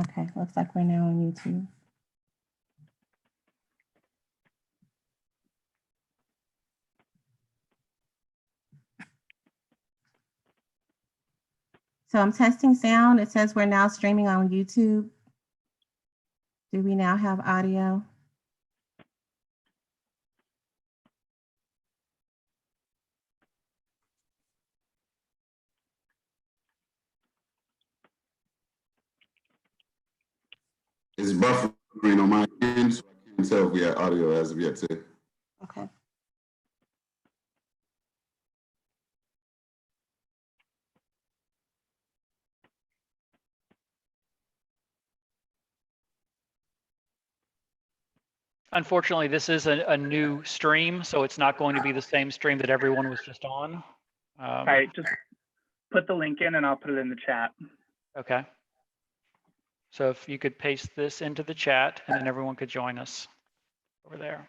Okay, looks like we're now on YouTube. So I'm testing sound. It says we're now streaming on YouTube. Do we now have audio? It's buffering on my end, so I can't tell if we have audio as of yet too. Okay. Unfortunately, this is a new stream, so it's not going to be the same stream that everyone was just on. All right, just put the link in and I'll put it in the chat. Okay. So if you could paste this into the chat and then everyone could join us over there.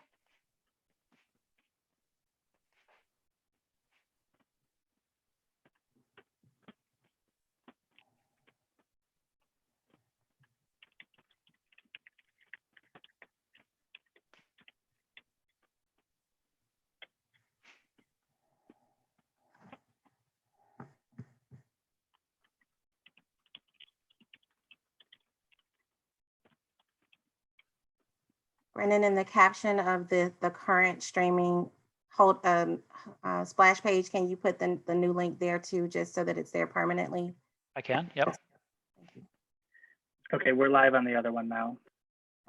Brendan, in the caption of the current streaming splash page, can you put the new link there too, just so that it's there permanently? I can, yep. Okay, we're live on the other one now.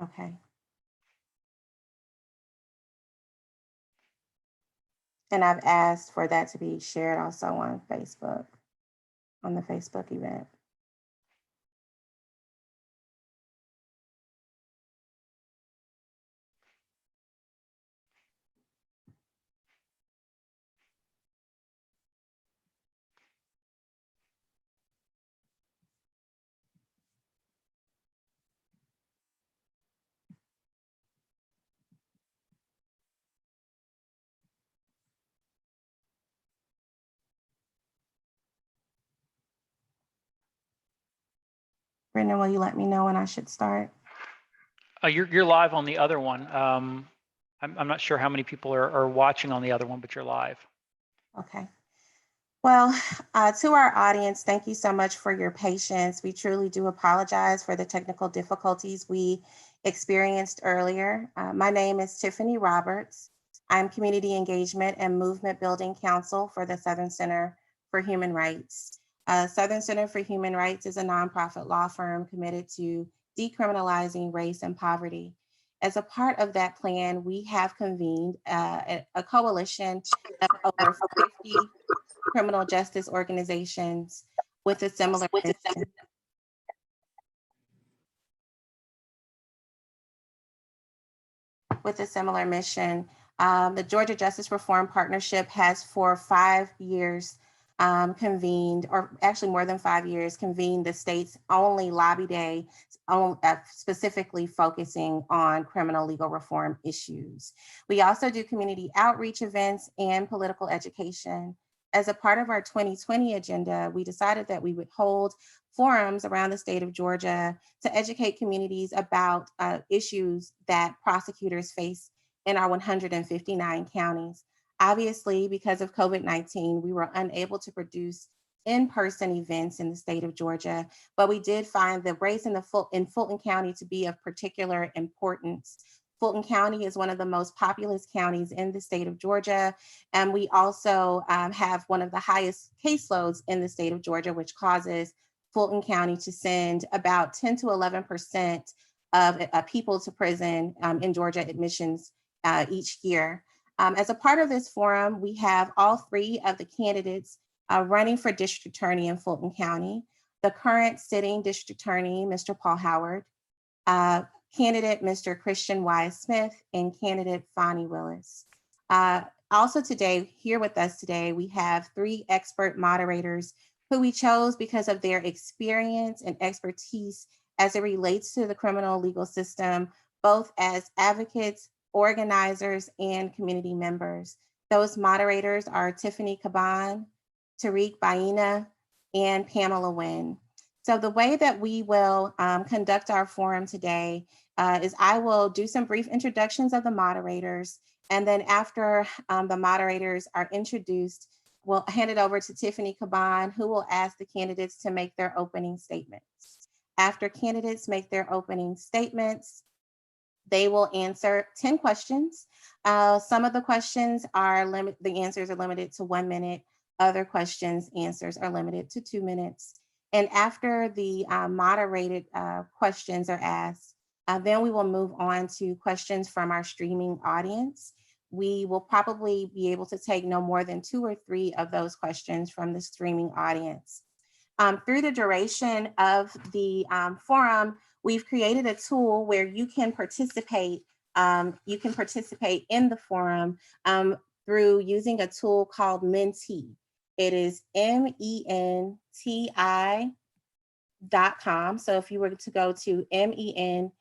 Okay. And I've asked for that to be shared also on Facebook, on the Facebook event. Brendan, will you let me know when I should start? You're live on the other one. I'm not sure how many people are watching on the other one, but you're live. Okay. Well, to our audience, thank you so much for your patience. We truly do apologize for the technical difficulties we experienced earlier. My name is Tiffany Roberts. I'm Community Engagement and Movement Building Counsel for the Southern Center for Human Rights. Southern Center for Human Rights is a nonprofit law firm committed to decriminalizing race and poverty. As a part of that plan, we have convened a coalition of over 50 criminal justice organizations with a similar mission. The Georgia Justice Reform Partnership has for 5 years convened, or actually more than 5 years, convened the state's only lobby day, specifically focusing on criminal legal reform issues. We also do community outreach events and political education. As a part of our 2020 agenda, we decided that we would hold forums around the state of Georgia to educate communities about issues that prosecutors face in our 159 counties. Obviously, because of COVID-19, we were unable to produce in-person events in the state of Georgia, but we did find the race in Fulton County to be of particular importance. Fulton County is one of the most populous counties in the state of Georgia, and we also have one of the highest caseloads in the state of Georgia, which causes Fulton County to send about 10 to 11% of people to prison in Georgia admissions each year. As a part of this forum, we have all 3 of the candidates running for district attorney in Fulton County: the current sitting district attorney, Mr. Paul Howard, candidate Mr. Christian Wise Smith, and candidate Fani Willis. Also today, here with us today, we have 3 expert moderators who we chose because of their experience and expertise as it relates to the criminal legal system, both as advocates, organizers, and community members. Those moderators are Tiffany Caban, Tariq Baiyina, and Pamela Winn. So the way that we will conduct our forum today is I will do some brief introductions of the moderators. And then after the moderators are introduced, we'll hand it over to Tiffany Caban, who will ask the candidates to make their opening statements. After candidates make their opening statements, they will answer 10 questions. Some of the questions are the answers are limited to 1 minute. Other questions, answers are limited to 2 minutes. And after the moderated questions are asked, then we will move on to questions from our streaming audience. We will probably be able to take no more than 2 or 3 of those questions from the streaming audience. Through the duration of the forum, we've created a tool where you can participate. You can participate in the forum through using a tool called Menti. It is MENTI.com. So if you were to go to MENTI.com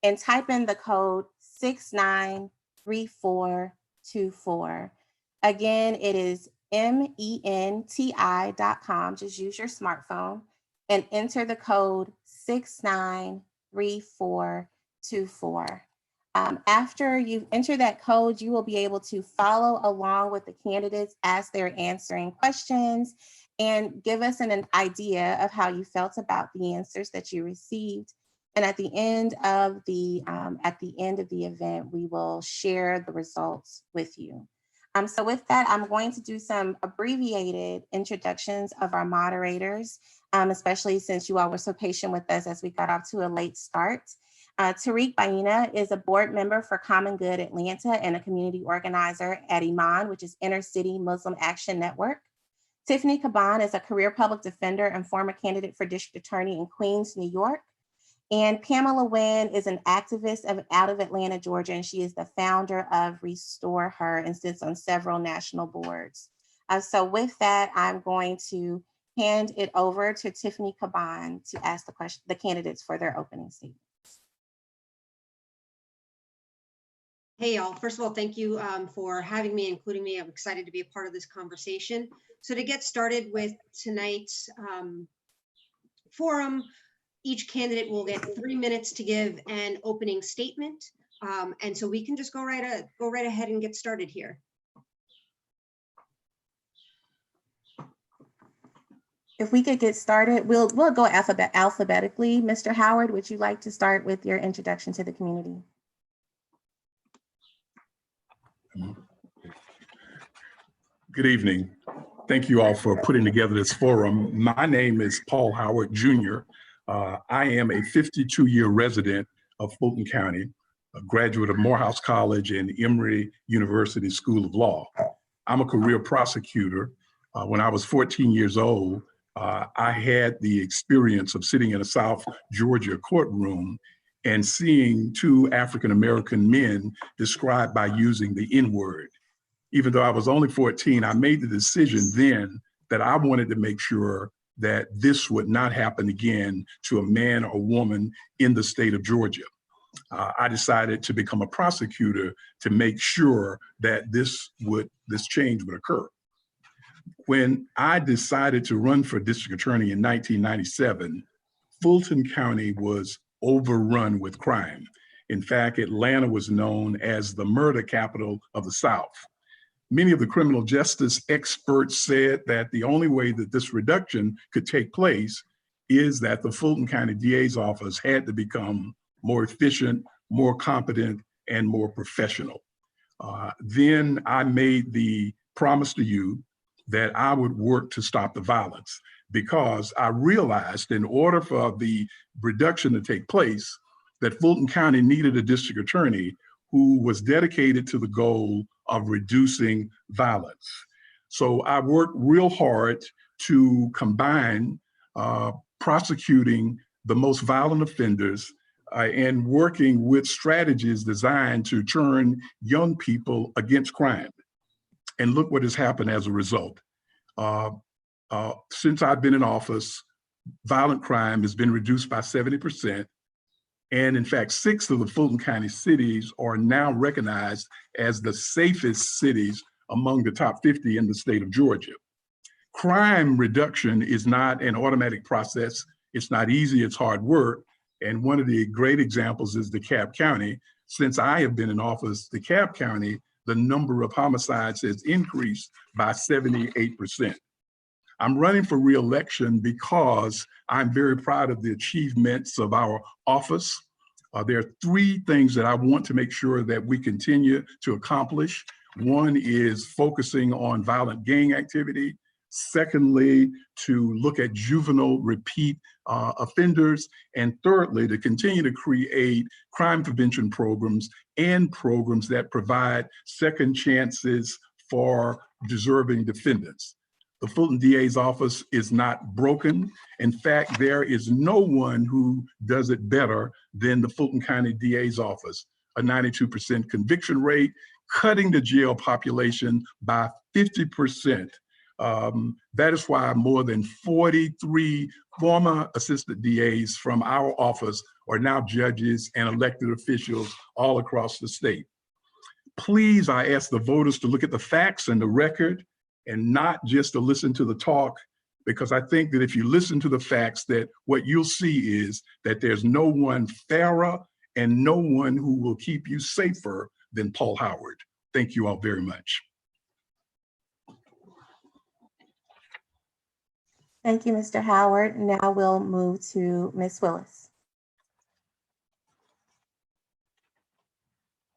and type in the code 693424. Again, it is MENTI.com. Just use your smartphone and enter the code 693424. After you enter that code, you will be able to follow along with the candidates as they're answering questions and give us an idea of how you felt about the answers that you received. And at the end of the event, we will share the results with you. So with that, I'm going to do some abbreviated introductions of our moderators, especially since you all were so patient with us as we got off to a late start. Tariq Baiyina is a board member for Common Good Atlanta and a community organizer at IMAN, which is Inner City Muslim Action Network. Tiffany Caban is a career public defender and former candidate for district attorney in Queens, New York. And Pamela Winn is an activist out of Atlanta, Georgia, and she is the founder of RestoreHER and sits on several national boards. So with that, I'm going to hand it over to Tiffany Caban to ask the candidates for their opening statement. Hey, y'all. First of all, thank you for having me, including me. I'm excited to be a part of this conversation. So to get started with tonight's forum, each candidate will get 3 minutes to give an opening statement. And so we can just go right ahead and get started here. If we could get started, we'll go alphabetically. Mr. Howard, would you like to start with your introduction to the community? Good evening. Thank you all for putting together this forum. My name is Paul Howard Jr. I am a 52-year resident of Fulton County, a graduate of Morehouse College and Emory University School of Law. I'm a career prosecutor. When I was 14 years old, I had the experience of sitting in a South Georgia courtroom and seeing 2 African-American men described by using the N-word. Even though I was only 14, I made the decision then that I wanted to make sure that this would not happen again to a man or woman in the state of Georgia. I decided to become a prosecutor to make sure that this change would occur. When I decided to run for district attorney in 1997, Fulton County was overrun with crime. In fact, Atlanta was known as the murder capital of the South. Many of the criminal justice experts said that the only way that this reduction could take place is that the Fulton County DA's office had to become more efficient, more competent, and more professional. Then I made the promise to you that I would work to stop the violence, because I realized in order for the reduction to take place, that Fulton County needed a district attorney who was dedicated to the goal of reducing violence. So I worked real hard to combine prosecuting the most violent offenders and working with strategies designed to turn young people against crime. And look what has happened as a result. Since I've been in office, violent crime has been reduced by 70%. And in fact, 6 of the Fulton County cities are now recognized as the safest cities among the top 50 in the state of Georgia. Crime reduction is not an automatic process. It's not easy, it's hard work. And one of the great examples is DeKalb County. Since I have been in office, DeKalb County, the number of homicides has increased by 78%. I'm running for re-election because I'm very proud of the achievements of our office. There are three things that I want to make sure that we continue to accomplish. One is focusing on violent gang activity. Secondly, to look at juvenile repeat offenders. And thirdly, to continue to create crime prevention programs and programs that provide second chances for deserving defendants. The Fulton DA's office is not broken. In fact, there is no one who does it better than the Fulton County DA's office. A 92% conviction rate, cutting the jail population by 50%. That is why more than 43 former assistant DAs from our office are now judges and elected officials all across the state. Please, I ask the voters to look at the facts and the record and not just to listen to the talk, because I think that if you listen to the facts, that what you'll see is that there's no one fairer and no one who will keep you safer than Paul Howard. Thank you all very much. Thank you, Mr. Howard. Now we'll move to Ms. Willis.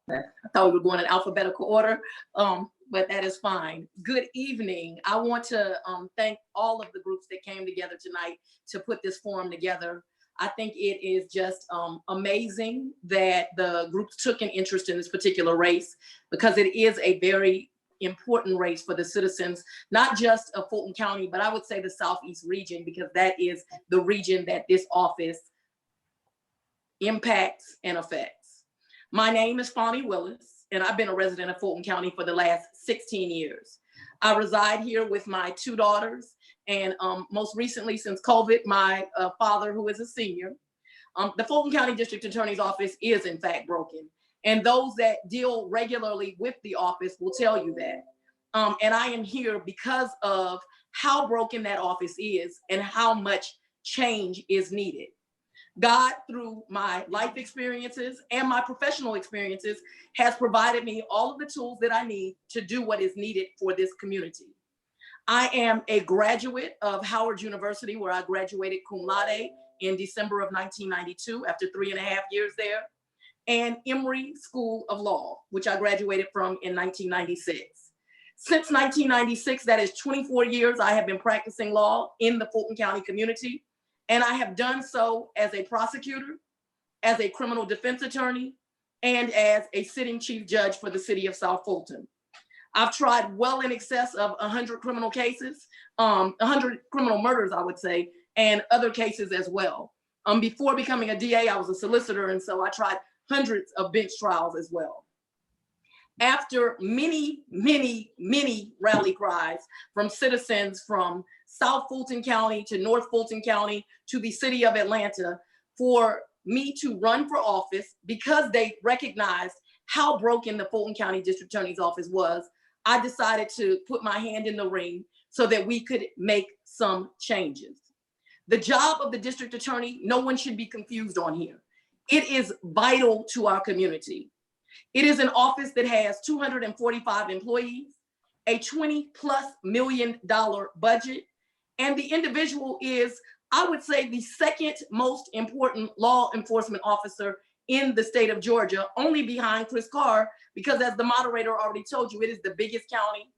I thought we were going in alphabetical order, but that is fine. Good evening. I want to thank all of the groups that came together tonight to put this forum together. I think it is just amazing that the groups took an interest in this particular race, because it is a very important race for the citizens, not just of Fulton County, but I would say the Southeast region, because that is the region that this office impacts and affects. My name is Fani Willis, and I've been a resident of Fulton County for the last 16 years. I reside here with my two daughters, and most recently since COVID, my father, who is a senior. The Fulton County District Attorney's Office is in fact broken. And those that deal regularly with the office will tell you that. And I am here because of how broken that office is and how much change is needed. God, through my life experiences and my professional experiences, has provided me all of the tools that I need to do what is needed for this community. I am a graduate of Howard University, where I graduated cum laude in December of 1992 after 3.5 years there, and Emory School of Law, which I graduated from in 1996. Since 1996, that is 24 years, I have been practicing law in the Fulton County community, and I have done so as a prosecutor, as a criminal defense attorney, and as a sitting chief judge for the city of South Fulton. I've tried well in excess of 100 criminal cases, 100 criminal murders, I would say, and other cases as well. Before becoming a DA, I was a solicitor, and so I tried hundreds of bench trials as well. After many, many, many rally cries from citizens from South Fulton County to North Fulton County to the city of Atlanta for me to run for office, because they recognized how broken the Fulton County District Attorney's Office was, I decided to put my hand in the ring so that we could make some changes. The job of the district attorney, no one should be confused on here. It is vital to our community. It is an office that has 245 employees, a $20+ million budget, and the individual is, I would say, the second most important law enforcement officer in the state of Georgia, only behind Chris Carr, because as the moderator already told you, it is the biggest county,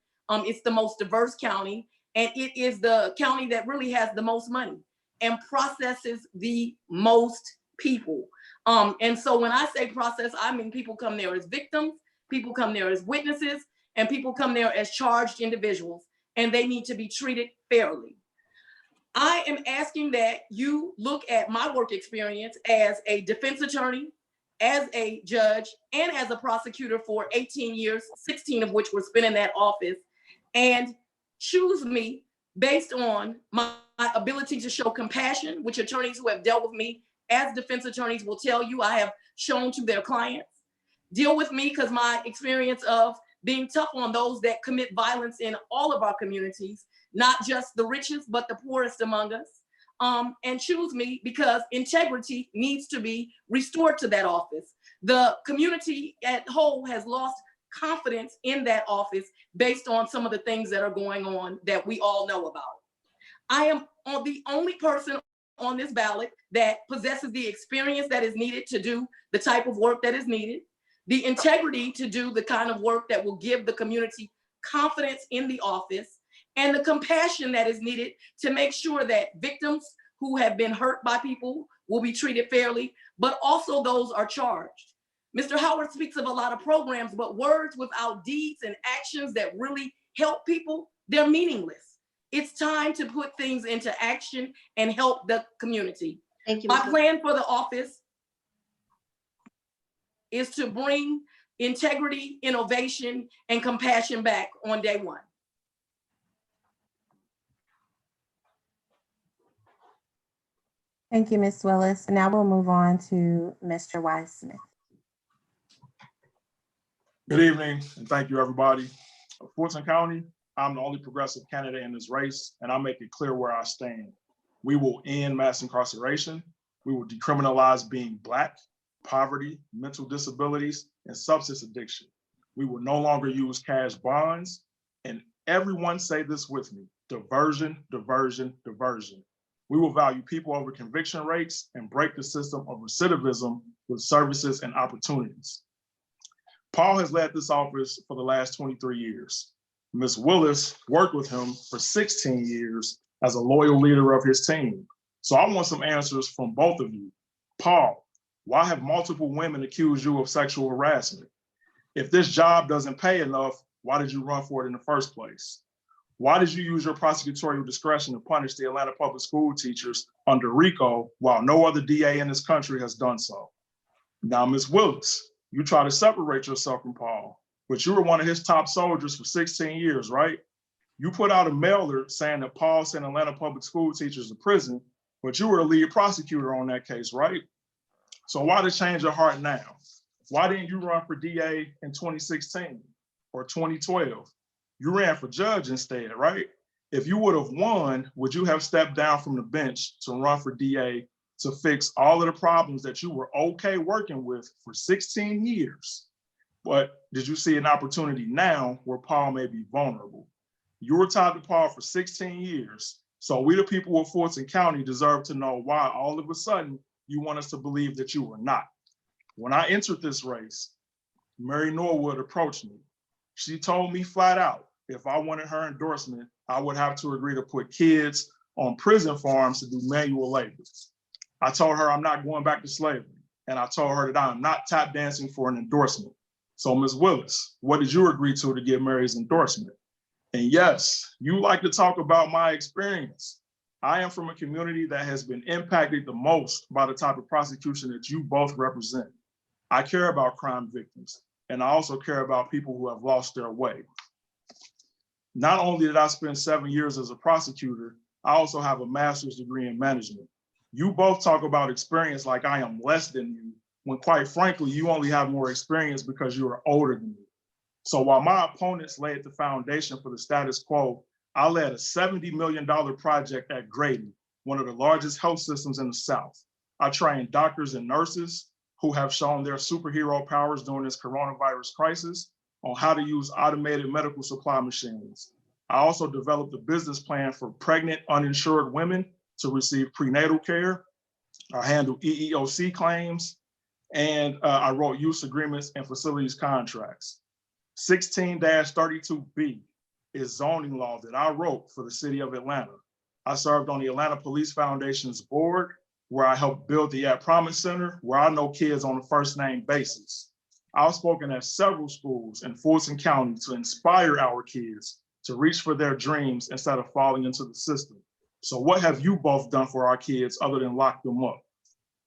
it's the most diverse county, and it is the county that really has the most money and processes the most people. And so when I say process, I mean people come there as victims, people come there as witnesses, and people come there as charged individuals, and they need to be treated fairly. I am asking that you look at my work experience as a defense attorney, as a judge, and as a prosecutor for 18 years, 16 of which were spent in that office, and choose me based on my ability to show compassion, which attorneys who have dealt with me as defense attorneys will tell you I have shown to their clients. Deal with me because my experience of being tough on those that commit violence in all of our communities, not just the richest, but the poorest among us. And choose me because integrity needs to be restored to that office. The community at whole has lost confidence in that office based on some of the things that are going on that we all know about. I am the only person on this ballot that possesses the experience that is needed to do the type of work that is needed, the integrity to do the kind of work that will give the community confidence in the office, and the compassion that is needed to make sure that victims who have been hurt by people will be treated fairly, but also those are charged. Mr. Howard speaks of a lot of programs, but words without deeds and actions that really help people, they're meaningless. It's time to put things into action and help the community. Thank you. My plan for the office is to bring integrity, innovation, and compassion back on day one. Thank you, Ms. Willis. Now we'll move on to Mr. Wise-Smith. Good evening, and thank you, everybody. Fulton County, I'm the only progressive candidate in this race, and I'll make it clear where I stand. We will end mass incarceration. We will decriminalize being Black, poverty, mental disabilities, and substance addiction. We will no longer use cash bonds, and everyone say this with me: diversion, diversion, diversion. We will value people over conviction rates and break the system of recidivism with services and opportunities. Paul has led this office for the last 23 years. Ms. Willis worked with him for 16 years as a loyal leader of his team. So I want some answers from both of you. Paul, why have multiple women accused you of sexual harassment? If this job doesn't pay enough, why did you run for it in the first place? Why did you use your prosecutorial discretion to punish the Atlanta public school teachers under RICO while no other DA in this country has done so? Now, Ms. Willis, you try to separate yourself from Paul, but you were one of his top soldiers for 16 years, right? You put out a mailer saying that Paul sent Atlanta public school teachers to prison, but you were the lead prosecutor on that case, right? So why the change of heart now? Why didn't you run for DA in 2016 or 2012? You ran for judge instead, right? If you would have won, would you have stepped down from the bench to run for DA to fix all of the problems that you were okay working with for 16 years? But did you see an opportunity now where Paul may be vulnerable? You were tied to Paul for 16 years. So we, the people of Fulton County, deserve to know why all of a sudden you want us to believe that you were not. When I entered this race, Mary Norwood approached me. She told me flat out, if I wanted her endorsement, I would have to agree to put kids on prison farms to do manual labor. I told her I'm not going back to slavery. And I told her that I'm not tap dancing for an endorsement. So Ms. Willis, what did you agree to get Mary's endorsement? And yes, you like to talk about my experience. I am from a community that has been impacted the most by the type of prosecution that you both represent. I care about crime victims, and I also care about people who have lost their way. Not only did I spend 7 years as a prosecutor, I also have a master's degree in management. You both talk about experience like I am less than you, when quite frankly, you only have more experience because you are older than me. So while my opponents laid the foundation for the status quo, I led a $70 million project at Grady, one of the largest health systems in the South. I trained doctors and nurses who have shown their superhero powers during this coronavirus crisis on how to use automated medical supply machines. I also developed a business plan for pregnant, uninsured women to receive prenatal care. I handled EEOC claims, and I wrote use agreements and facilities contracts. 16-32B is zoning law that I wrote for the city of Atlanta. I served on the Atlanta Police Foundation's board, where I helped build the At Promise Center, where I know kids on a first name basis. I've spoken at several schools in Fulton County to inspire our kids to reach for their dreams instead of falling into the system. So what have you both done for our kids other than lock them up?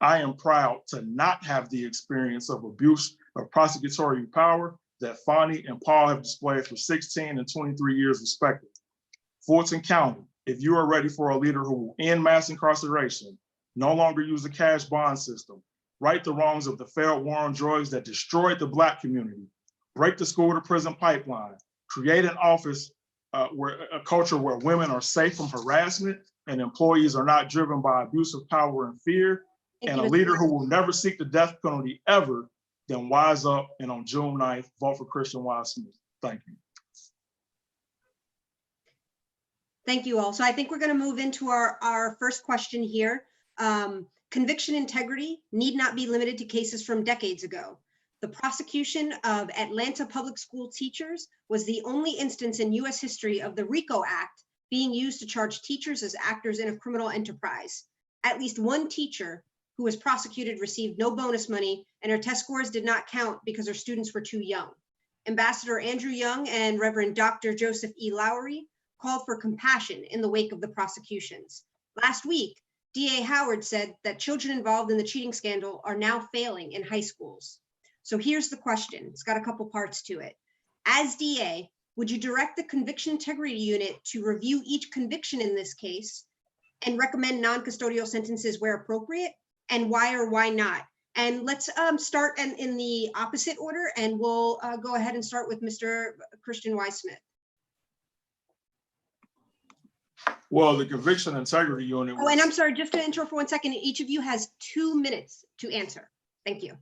I am proud to not have the experience of abuse of prosecutorial power that Fani and Paul have displayed for 16 and 23 years respectively. Fulton County, if you are ready for a leader who will end mass incarceration, no longer use the cash bond system, right the wrongs of the failed war on drugs that destroyed the Black community, break the school to prison pipeline, create an office where a culture where women are safe from harassment and employees are not driven by abuse of power and fear, and a leader who will never seek the death penalty ever, then wise up and on June 9th, vote for Christian Wise Smith. Thank you. Thank you all. So I think we're going to move into our first question here. Conviction integrity need not be limited to cases from decades ago. The prosecution of Atlanta public school teachers was the only instance in US history of the RICO Act being used to charge teachers as actors in a criminal enterprise. At least one teacher who was prosecuted received no bonus money, and her test scores did not count because her students were too young. Ambassador Andrew Young and Reverend Dr. Joseph E. Lowery called for compassion in the wake of the prosecutions. Last week, DA Howard said that children involved in the cheating scandal are now failing in high schools. So here's the question. It's got a couple parts to it. As DA, would you direct the Conviction Integrity Unit to review each conviction in this case and recommend non-custodial sentences where appropriate? And why or why not? And let's start in the opposite order, and we'll go ahead and start with Mr. Christian Wise Smith. Well, the Conviction Integrity Unit. Oh, and I'm sorry, just to interrupt for 1 second. Each of you has 2 minutes to answer. Thank you.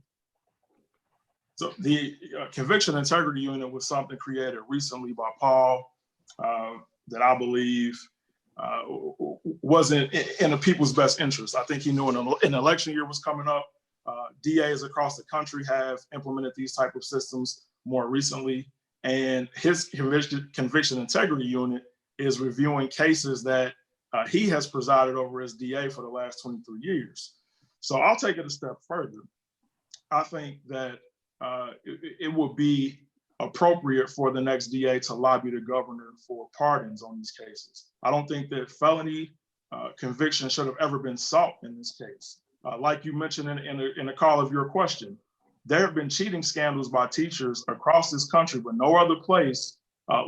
So the Conviction Integrity Unit was something created recently by Paul that I believe wasn't in the people's best interest. I think he knew an election year was coming up. DAs across the country have implemented these type of systems more recently, and his Conviction Integrity Unit is reviewing cases that he has presided over as DA for the last 23 years. So I'll take it a step further. I think that it would be appropriate for the next DA to lobby the governor for pardons on these cases. I don't think that felony conviction should have ever been sought in this case. Like you mentioned in the call of your question, there have been cheating scandals by teachers across this country, but no other place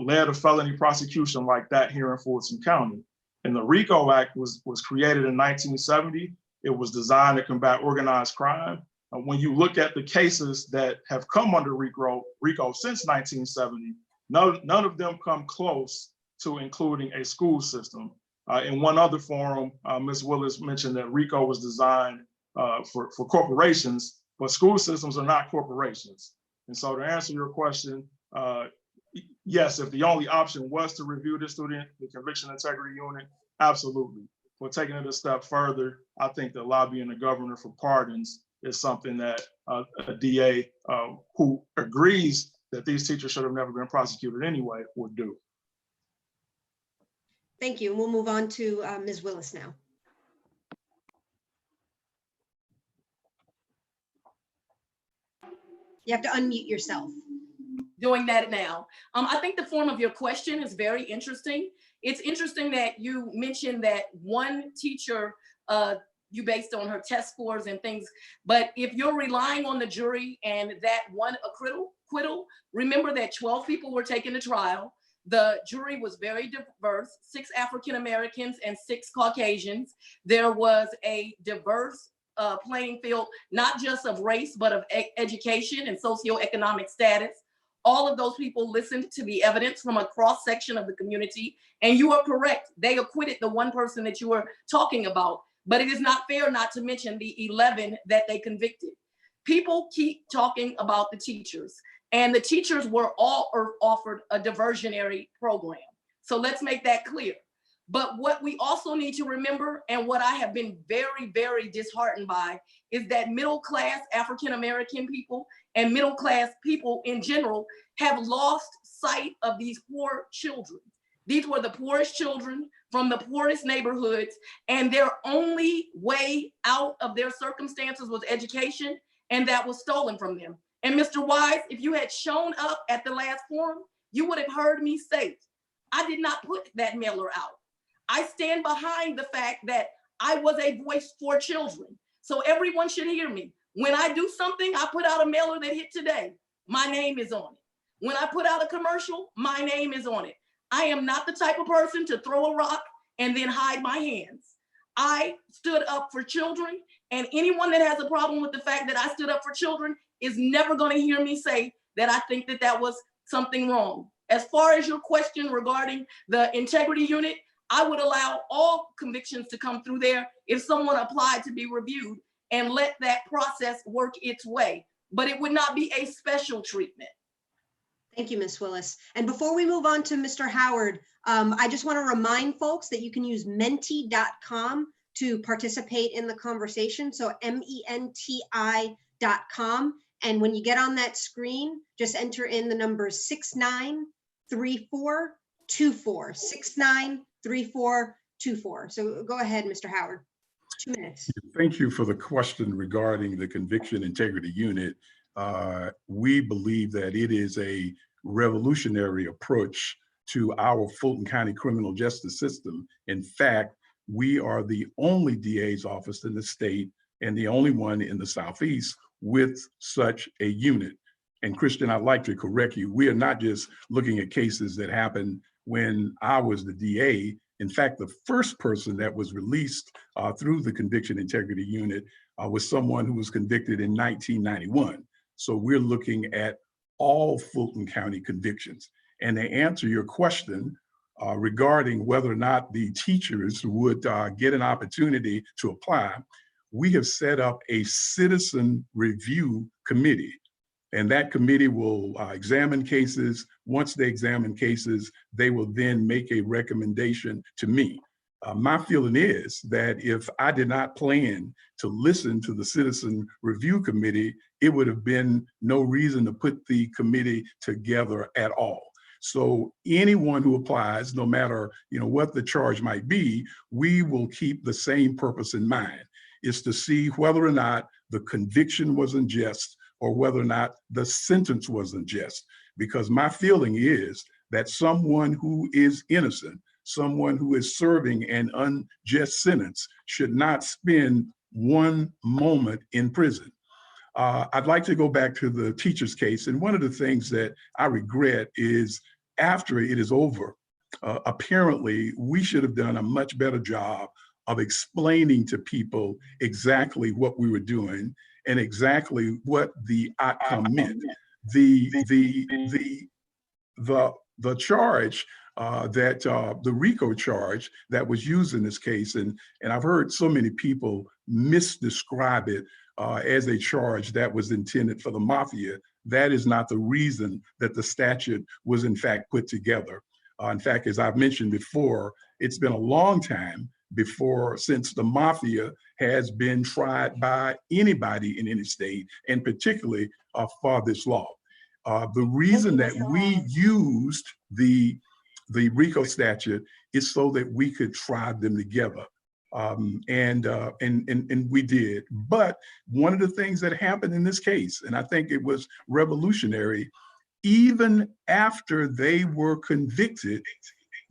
led a felony prosecution like that here in Fulton County. And the RICO Act was created in 1970. It was designed to combat organized crime. When you look at the cases that have come under RICO since 1970, none of them come close to including a school system. In one other forum, Ms. Willis mentioned that RICO was designed for corporations, but school systems are not corporations. And so to answer your question, yes, if the only option was to review this through the Conviction Integrity Unit, absolutely. But taking it a step further, I think that lobbying the governor for pardons is something that a DA who agrees that these teachers should have never been prosecuted anyway would do. Thank you. We'll move on to Ms. Willis now. You have to unmute yourself. Doing that now. I think the form of your question is very interesting. It's interesting that you mentioned that one teacher, you based on her test scores and things, but if you're relying on the jury and that one acquittal, remember that 12 people were taken to trial. The jury was very diverse, 6 African Americans and 6 Caucasians. There was a diverse playing field, not just of race, but of education and socioeconomic status. All of those people listened to the evidence from a cross section of the community. And you are correct, they acquitted the one person that you were talking about, but it is not fair not to mention the 11 that they convicted. People keep talking about the teachers, and the teachers were all offered a diversionary program. So let's make that clear. But what we also need to remember, and what I have been very, very disheartened by, is that middle-class African-American people and middle-class people in general have lost sight of these poor children. These were the poorest children from the poorest neighborhoods, and their only way out of their circumstances was education, and that was stolen from them. And Mr. Wise, if you had shown up at the last forum, you would have heard me say, I did not put that mailer out. I stand behind the fact that I was a voice for children. So everyone should hear me. When I do something, I put out a mailer that hit today, my name is on it. When I put out a commercial, my name is on it. I am not the type of person to throw a rock and then hide my hands. I stood up for children, and anyone that has a problem with the fact that I stood up for children is never going to hear me say that I think that that was something wrong. As far as your question regarding the integrity unit, I would allow all convictions to come through there if someone applied to be reviewed and let that process work its way. But it would not be a special treatment. Thank you, Ms. Willis. And before we move on to Mr. Howard, I just want to remind folks that you can use menti.com to participate in the conversation. So MENTI.com. And when you get on that screen, just enter in the numbers 693424, 693424. So go ahead, Mr. Howard, 2 minutes. Thank you for the question regarding the Conviction Integrity Unit. We believe that it is a revolutionary approach to our Fulton County criminal justice system. In fact, we are the only DA's office in the state and the only one in the Southeast with such a unit. And Christian, I'd like to correct you. We are not just looking at cases that happened when I was the DA. In fact, the first person that was released through the Conviction Integrity Unit was someone who was convicted in 1991. So we're looking at all Fulton County convictions. And to answer your question regarding whether or not the teachers would get an opportunity to apply, we have set up a citizen review committee. And that committee will examine cases. Once they examine cases, they will then make a recommendation to me. My feeling is that if I did not plan to listen to the Citizen Review Committee, it would have been no reason to put the committee together at all. So anyone who applies, no matter what the charge might be, we will keep the same purpose in mind, is to see whether or not the conviction was unjust or whether or not the sentence was unjust. Because my feeling is that someone who is innocent, someone who is serving an unjust sentence should not spend one moment in prison. I'd like to go back to the teacher's case. And one of the things that I regret is after it is over, apparently we should have done a much better job of explaining to people exactly what we were doing and exactly what the outcome meant. The charge the RICO charge that was used in this case, and I've heard so many people misdescribe it as a charge that was intended for the mafia. That is not the reason that the statute was in fact put together. In fact, as I've mentioned before, it's been a long time since the mafia has been tried by anybody in any state, and particularly for this law. The reason that we used the RICO statute is so that we could try them together. And we did. But one of the things that happened in this case, and I think it was revolutionary, even after they were convicted,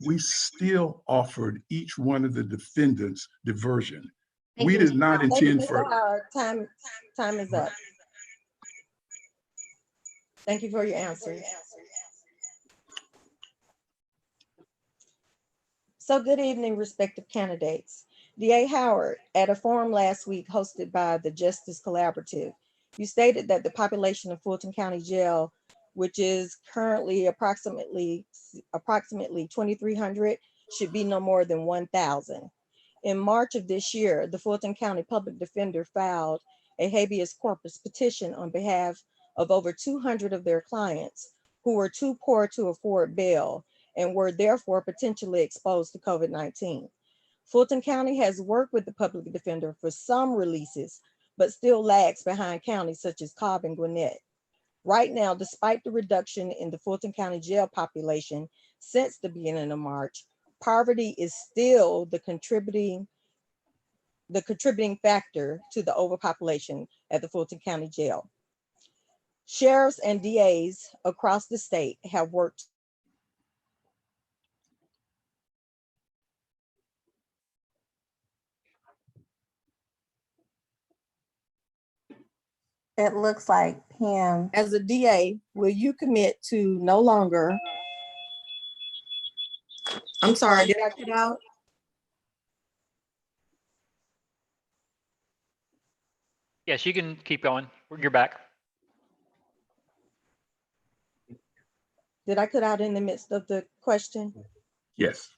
we still offered each one of the defendants diversion. We did not intend for— Time is up. Thank you for your answer. So good evening, respective candidates. DA Howard, at a forum last week hosted by the Justice Collaborative, you stated that the population of Fulton County Jail, which is currently approximately 2,300, should be no more than 1,000. In March of this year, the Fulton County Public Defender filed a habeas corpus petition on behalf of over 200 of their clients who were too poor to afford bail and were therefore potentially exposed to COVID-19. Fulton County has worked with the public defender for some releases, but still lags behind counties such as Cobb and Gwinnett. Right now, despite the reduction in the Fulton County jail population since the beginning of March, poverty is still the contributing factor to the overpopulation at the Fulton County Jail. Sheriffs and DAs across the state have worked. It looks like Pam. As a DA, will you commit to no longer? I'm sorry, did I cut out? Yes, you can keep going. You're back. Did I cut out in the midst of the question? Yes.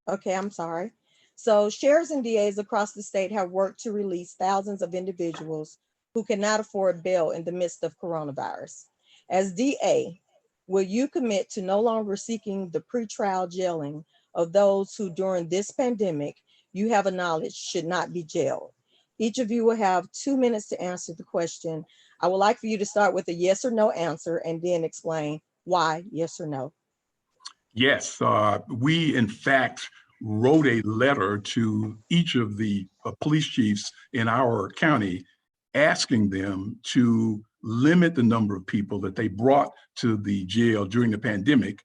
Okay, I'm sorry. So sheriffs and DAs across the state have worked to release thousands of individuals who cannot afford bail in the midst of coronavirus. As DA, will you commit to no longer seeking the pretrial jailing of those who during this pandemic you have acknowledged should not be jailed? Each of you will have 2 minutes to answer the question. I would like for you to start with a yes or no answer and then explain why yes or no. Yes, we in fact wrote a letter to each of the police chiefs in our county asking them to limit the number of people that they brought to the jail during the pandemic.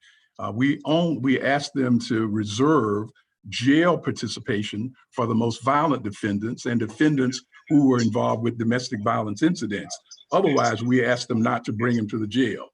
We asked them to reserve jail participation for the most violent defendants and defendants who were involved with domestic violence incidents. Otherwise, we asked them not to bring them to the jail.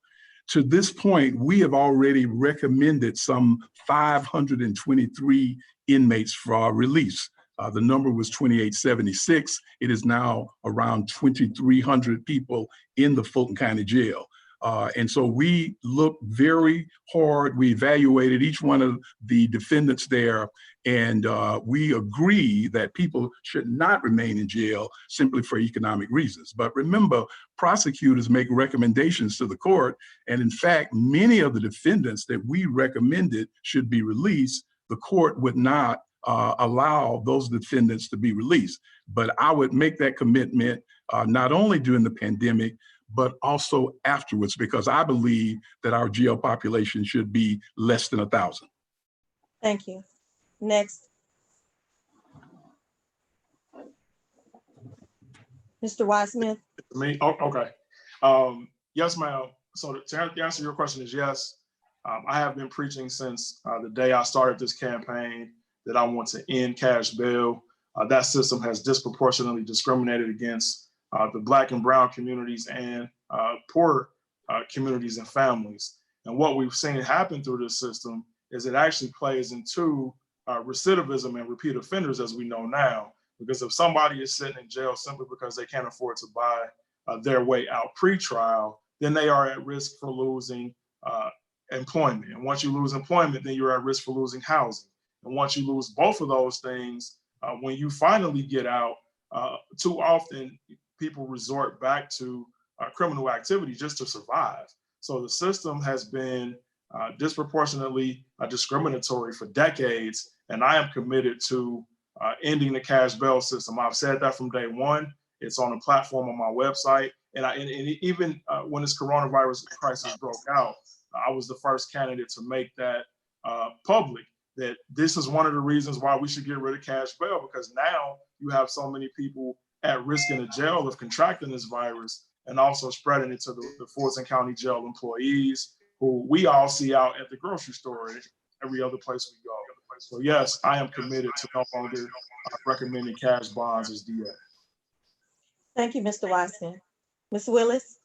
To this point, we have already recommended some 523 inmates for release. The number was 2876. It is now around 2,300 people in the Fulton County Jail. And so we looked very hard. We evaluated each one of the defendants there, and we agree that people should not remain in jail simply for economic reasons. But remember, prosecutors make recommendations to the court, and in fact, many of the defendants that we recommended should be released, the court would not allow those defendants to be released. But I would make that commitment not only during the pandemic, but also afterwards, because I believe that our jail population should be less than 1,000. Thank you. Next. Mr. Wiseman. Me? Oh, okay. Yes, ma'am. So to answer your question is yes. I have been preaching since the day I started this campaign that I want to end cash bail. That system has disproportionately discriminated against the Black and brown communities and poor communities and families. And what we've seen happen through this system is it actually plays into recidivism and repeat offenders, as we know now. Because if somebody is sitting in jail simply because they can't afford to buy their way out pre-trial, then they are at risk for losing employment. And once you lose employment, then you're at risk for losing housing. And once you lose both of those things, when you finally get out, too often people resort back to criminal activity just to survive. So the system has been disproportionately discriminatory for decades, and I am committed to ending the cash bail system. I've said that from day one. It's on a platform on my website, and even when this coronavirus crisis broke out, I was the first candidate to make that public, that this is one of the reasons why we should get rid of cash bail, because now you have so many people at risk in the jail of contracting this virus and also spreading it to the Fulton County jail employees who we all see out at the grocery store and every other place we go. So yes, I am committed to no longer recommending cash bonds as DA. Thank you, Mr. Wiseman. Ms. Willis?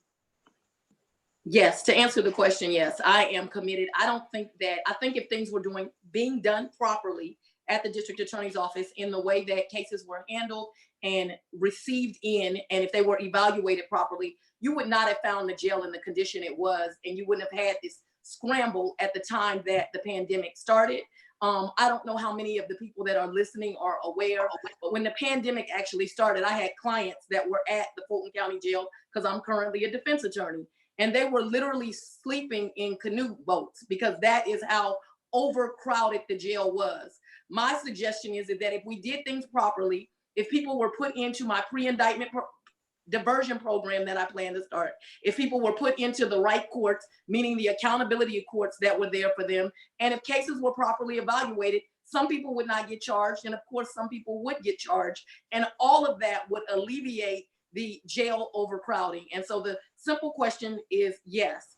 Yes, to answer the question, yes, I am committed. I think if things were being done properly at the district attorney's office in the way that cases were handled and received in, and if they were evaluated properly, you would not have found the jail in the condition it was, and you wouldn't have had this scramble at the time that the pandemic started. I don't know how many of the people that are listening are aware, but when the pandemic actually started, I had clients that were at the Fulton County Jail because I'm currently a defense attorney, and they were literally sleeping in canoe boats because that is how overcrowded the jail was. My suggestion is that if we did things properly, if people were put into my pre-indictment diversion program that I plan to start, if people were put into the right courts, meaning the accountability courts that were there for them, and if cases were properly evaluated, some people would not get charged, and of course some people would get charged, and all of that would alleviate the jail overcrowding. And so the simple question is yes.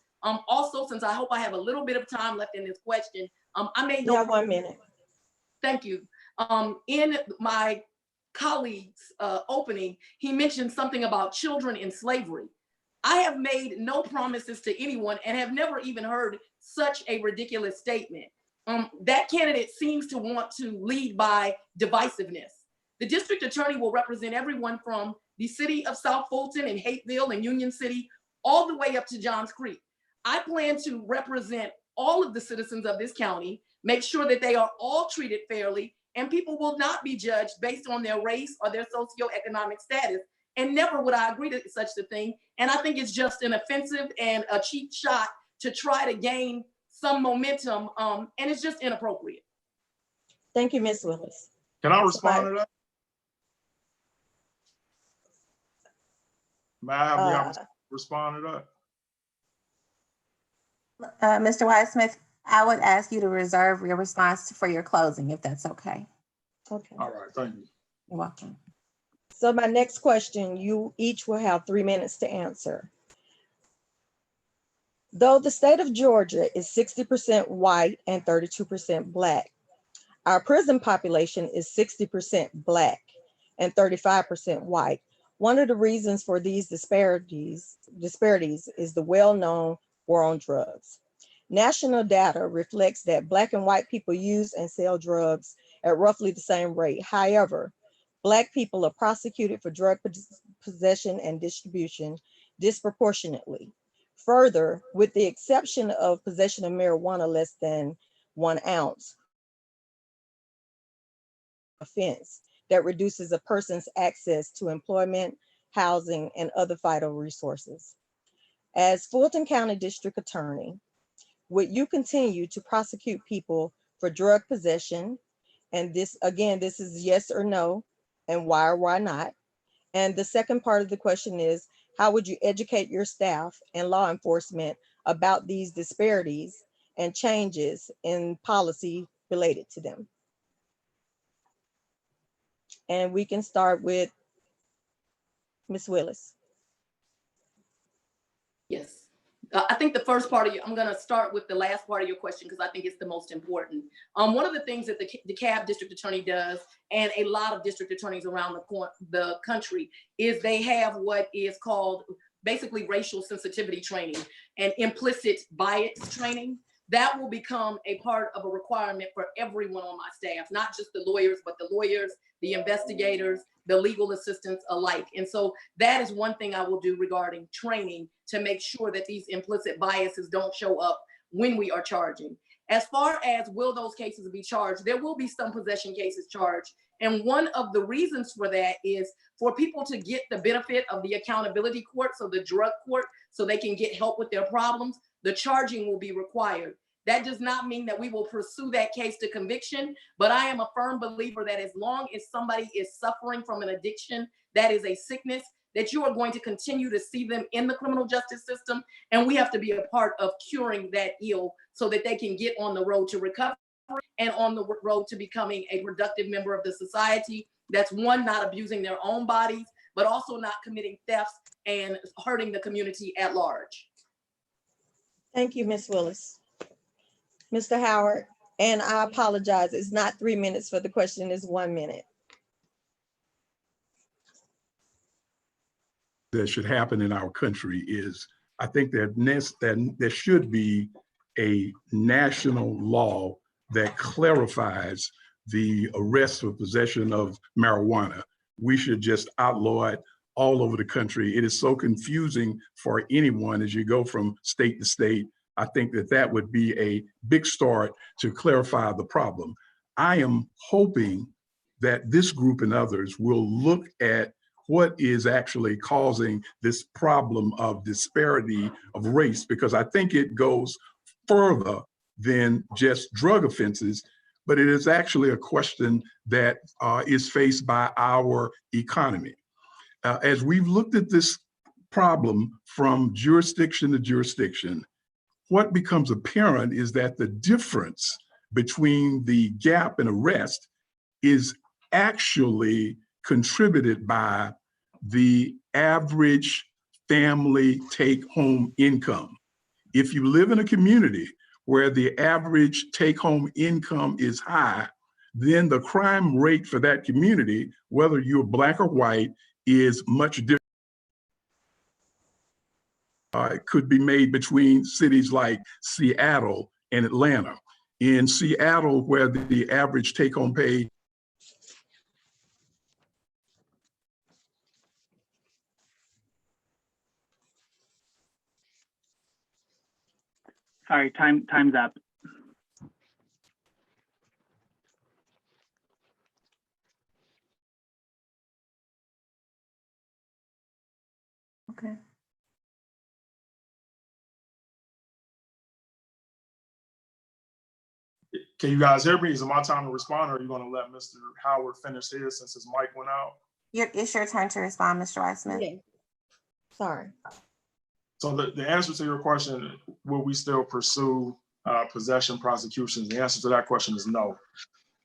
Also, since I hope I have a little bit of time left in this question, I made You have 1 minute. Thank you. In my colleague's opening, he mentioned something about children in slavery. I have made no promises to anyone and have never even heard such a ridiculous statement. That candidate seems to want to lead by divisiveness. The district attorney will represent everyone from the city of South Fulton and Hateville and Union City, all the way up to Johns Creek. I plan to represent all of the citizens of this county, make sure that they are all treated fairly, and people will not be judged based on their race or their socioeconomic status. And never would I agree to such a thing. And I think it's just an offensive and a cheap shot to try to gain some momentum, and it's just inappropriate. Thank you, Ms. Willis. Can I respond to that? May I have the opportunity to respond to that? Mr. Wildsmith, I would ask you to reserve your response for your closing, if that's okay. Okay. All right, thank you. You're welcome. So my next question, you each will have 3 minutes to answer. Though the state of Georgia is 60% white and 32% Black, our prison population is 60% Black and 35% white. One of the reasons for these disparities is the well-known war on drugs. National data reflects that Black and white people use and sell drugs at roughly the same rate. However, Black people are prosecuted for drug possession and distribution disproportionately. Further, with the exception of possession of marijuana less than 1 ounce, offense that reduces a person's access to employment, housing, and other vital resources. As Fulton County District Attorney, would you continue to prosecute people for drug possession? And this, again, this is yes or no, and why or why not? And the second part of the question is, how would you educate your staff and law enforcement about these disparities and changes in policy related to them? And we can start with Ms. Willis. Yes. I think the first part of you, I'm going to start with the last part of your question because I think it's the most important. One of the things that the DeKalb District Attorney does, and a lot of district attorneys around the country, is they have what is called basically racial sensitivity training and implicit bias training. That will become a part of a requirement for everyone on my staff, not just the lawyers, but the lawyers, the investigators, the legal assistants alike. And so that is one thing I will do regarding training to make sure that these implicit biases don't show up when we are charging. As far as will those cases be charged, there will be some possession cases charged. And one of the reasons for that is for people to get the benefit of the accountability court, so the drug court, so they can get help with their problems, the charging will be required. That does not mean that we will pursue that case to conviction, but I am a firm believer that as long as somebody is suffering from an addiction that is a sickness, that you are going to continue to see them in the criminal justice system, and we have to be a part of curing that ill so that they can get on the road to recovery and on the road to becoming a productive member of the society. That's one, not abusing their own bodies, but also not committing thefts and hurting the community at large. Thank you, Ms. Willis. Mr. Howard, and I apologize, it's not 3 minutes for the question, it's 1 minute. That should happen in our country is, I think that there should be a national law that clarifies the arrest for possession of marijuana. We should just outlaw it all over the country. It is so confusing for anyone as you go from state to state. I think that that would be a big start to clarify the problem. I am hoping that this group and others will look at what is actually causing this problem of disparity of race, because I think it goes further than just drug offenses, but it is actually a question that is faced by our economy. As we've looked at this problem from jurisdiction to jurisdiction, what becomes apparent is that the difference between the gap in arrest is actually contributed by the average family take-home income. If you live in a community where the average take-home income is high, then the crime rate for that community, whether you're Black or white, is much different. It could be made between cities like Seattle and Atlanta. In Seattle, where the average take-home pay Sorry, time's up. Okay. Can you guys hear me? Is it my time to respond, or are you going to let Mr. Howard finish his since his mic went out? It's your turn to respond, Mr. Weissman. Yeah. Sorry. So the answer to your question, will we still pursue possession prosecutions? The answer to that question is no.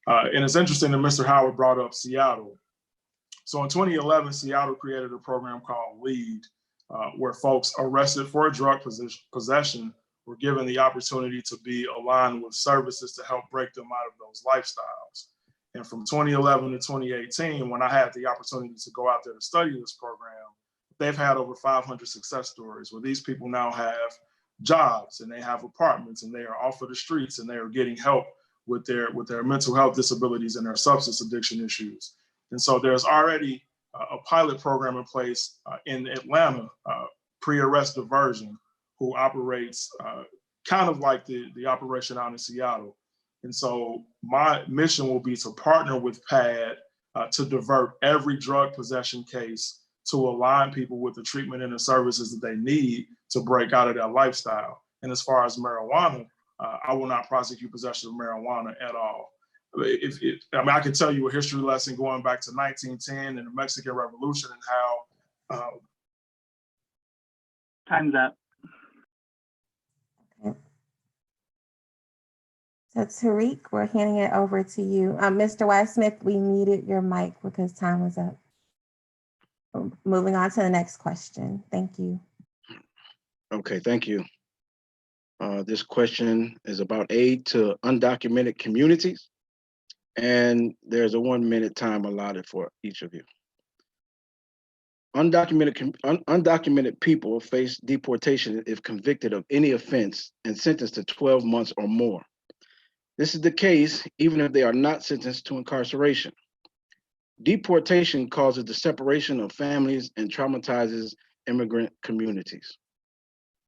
And it's interesting that Mr. Howard brought up Seattle. So in 2011, Seattle created a program called LEAD, where folks arrested for a drug possession were given the opportunity to be aligned with services to help break them out of those lifestyles. And from 2011 to 2018, when I had the opportunity to go out there to study this program, they've had over 500 success stories where these people now have jobs and they have apartments and they are off of the streets and they are getting help with their mental health disabilities and their substance addiction issues. And so there's already a pilot program in place in Atlanta, pre-arrest diversion, who operates kind of like the operation out in Seattle. And so my mission will be to partner with PAD to divert every drug possession case to align people with the treatment and the services that they need to break out of that lifestyle. And as far as marijuana, I will not prosecute possession of marijuana at all. I can tell you a history lesson going back to 1910 and the Mexican Revolution and how. Time's up. Okay. So Tariq, we're handing it over to you. Mr. Weissmith, we muted your mic because time was up. Moving on to the next question. Thank you. Okay, thank you. This question is about aid to undocumented communities, and there's a 1 minute time allotted for each of you. Undocumented people face deportation if convicted of any offense and sentenced to 12 months or more. This is the case even if they are not sentenced to incarceration. Deportation causes the separation of families and traumatizes immigrant communities.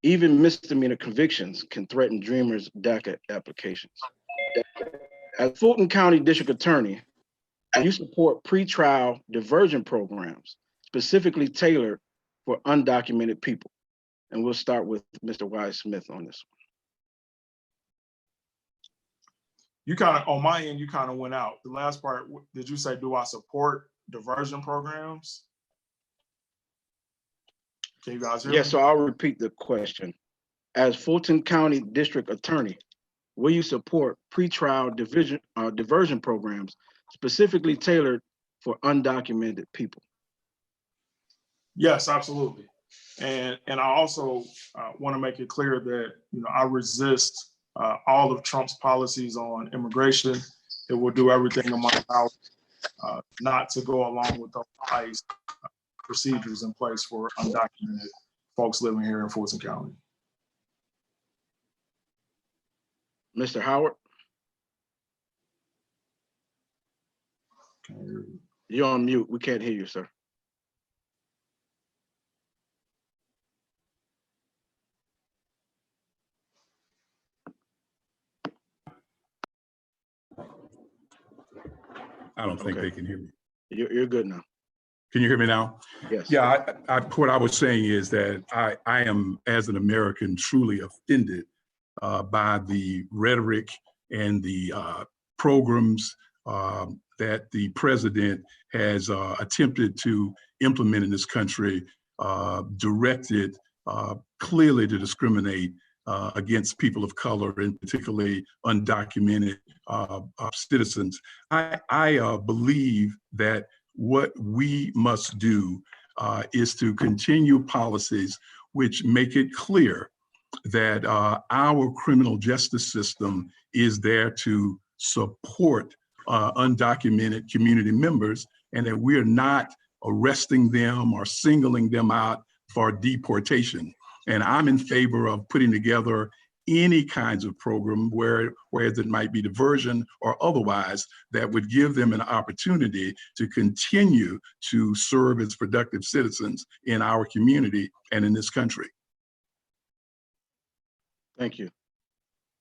Even misdemeanor convictions can threaten Dreamers' DACA applications. As Fulton County District Attorney, you support pretrial diversion programs specifically tailored for undocumented people. And we'll start with Mr. Weissmith on this one. You kind of, on my end, you kind of went out. The last part, did you say, do I support diversion programs? Can you guys hear me? Yes, so I'll repeat the question. As Fulton County District Attorney, will you support pretrial diversion programs specifically tailored for undocumented people? Yes, absolutely. And I also want to make it clear that I resist all of Trump's policies on immigration. It will do everything in my power not to go along with those ICE procedures in place for undocumented folks living here in Fulton County. Mr. Howard? You're on mute. We can't hear you, sir. I don't think they can hear me. You're good now. Can you hear me now? Yes. Yeah, what I was saying is that I am, as an American, truly offended by the rhetoric and the programs that the president has attempted to implement in this country, directed clearly to discriminate against people of color, and particularly undocumented citizens. I believe that what we must do is to continue policies which make it clear that our criminal justice system is there to support undocumented community members, and that we are not arresting them or singling them out for deportation. And I'm in favor of putting together any kinds of program, whereas it might be diversion or otherwise, that would give them an opportunity to continue to serve as productive citizens in our community and in this country. Thank you.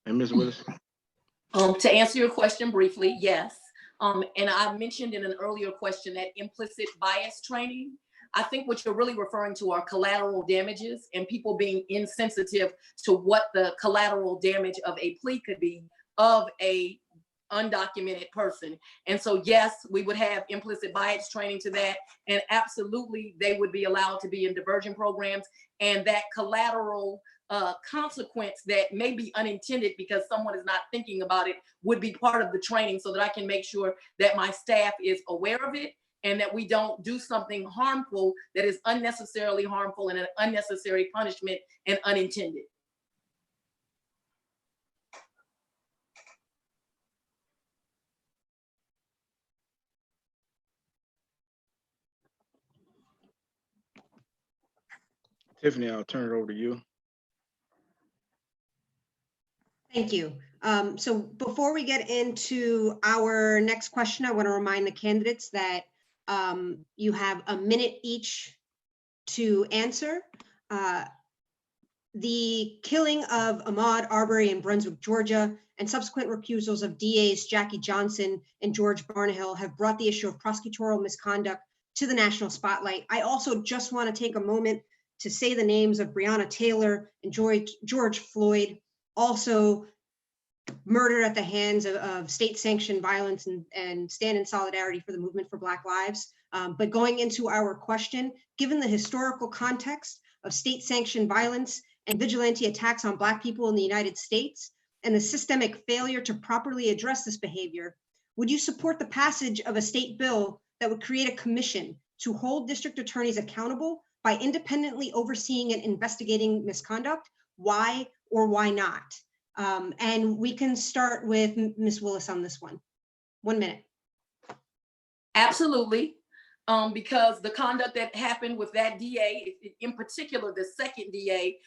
And Ms. Willis? To answer your question briefly, yes. And I mentioned in an earlier question that implicit bias training. I think what you're really referring to are collateral damages and people being insensitive to what the collateral damage of a plea could be of a undocumented person. And so, yes, we would have implicit bias training to that. And absolutely, they would be allowed to be in diversion programs, and that collateral consequence that may be unintended because someone is not thinking about it would be part of the training, so that I can make sure that my staff is aware of it and that we don't do something harmful that is unnecessarily harmful and an unnecessary punishment and unintended. Tiffany, I'll turn it over to you. Thank you. So before we get into our next question, I want to remind the candidates that you have a minute each to answer. The killing of Ahmaud Arbery in Brunswick, Georgia, and subsequent recusals of DAs Jackie Johnson and George Barnahill have brought the issue of prosecutorial misconduct to the national spotlight. I also just want to take a moment to say the names of Breonna Taylor and George Floyd, also murdered at the hands of state-sanctioned violence, and stand in solidarity for the movement for Black Lives. But going into our question, given the historical context of state-sanctioned violence and vigilante attacks on Black people in the United States, and the systemic failure to properly address this behavior, would you support the passage of a state bill that would create a commission to hold district attorneys accountable by independently overseeing and investigating misconduct? Why or why not? And we can start with Ms. Willis on this one. 1 minute. Absolutely. Because the conduct that happened with that DA, in particular, the second DA,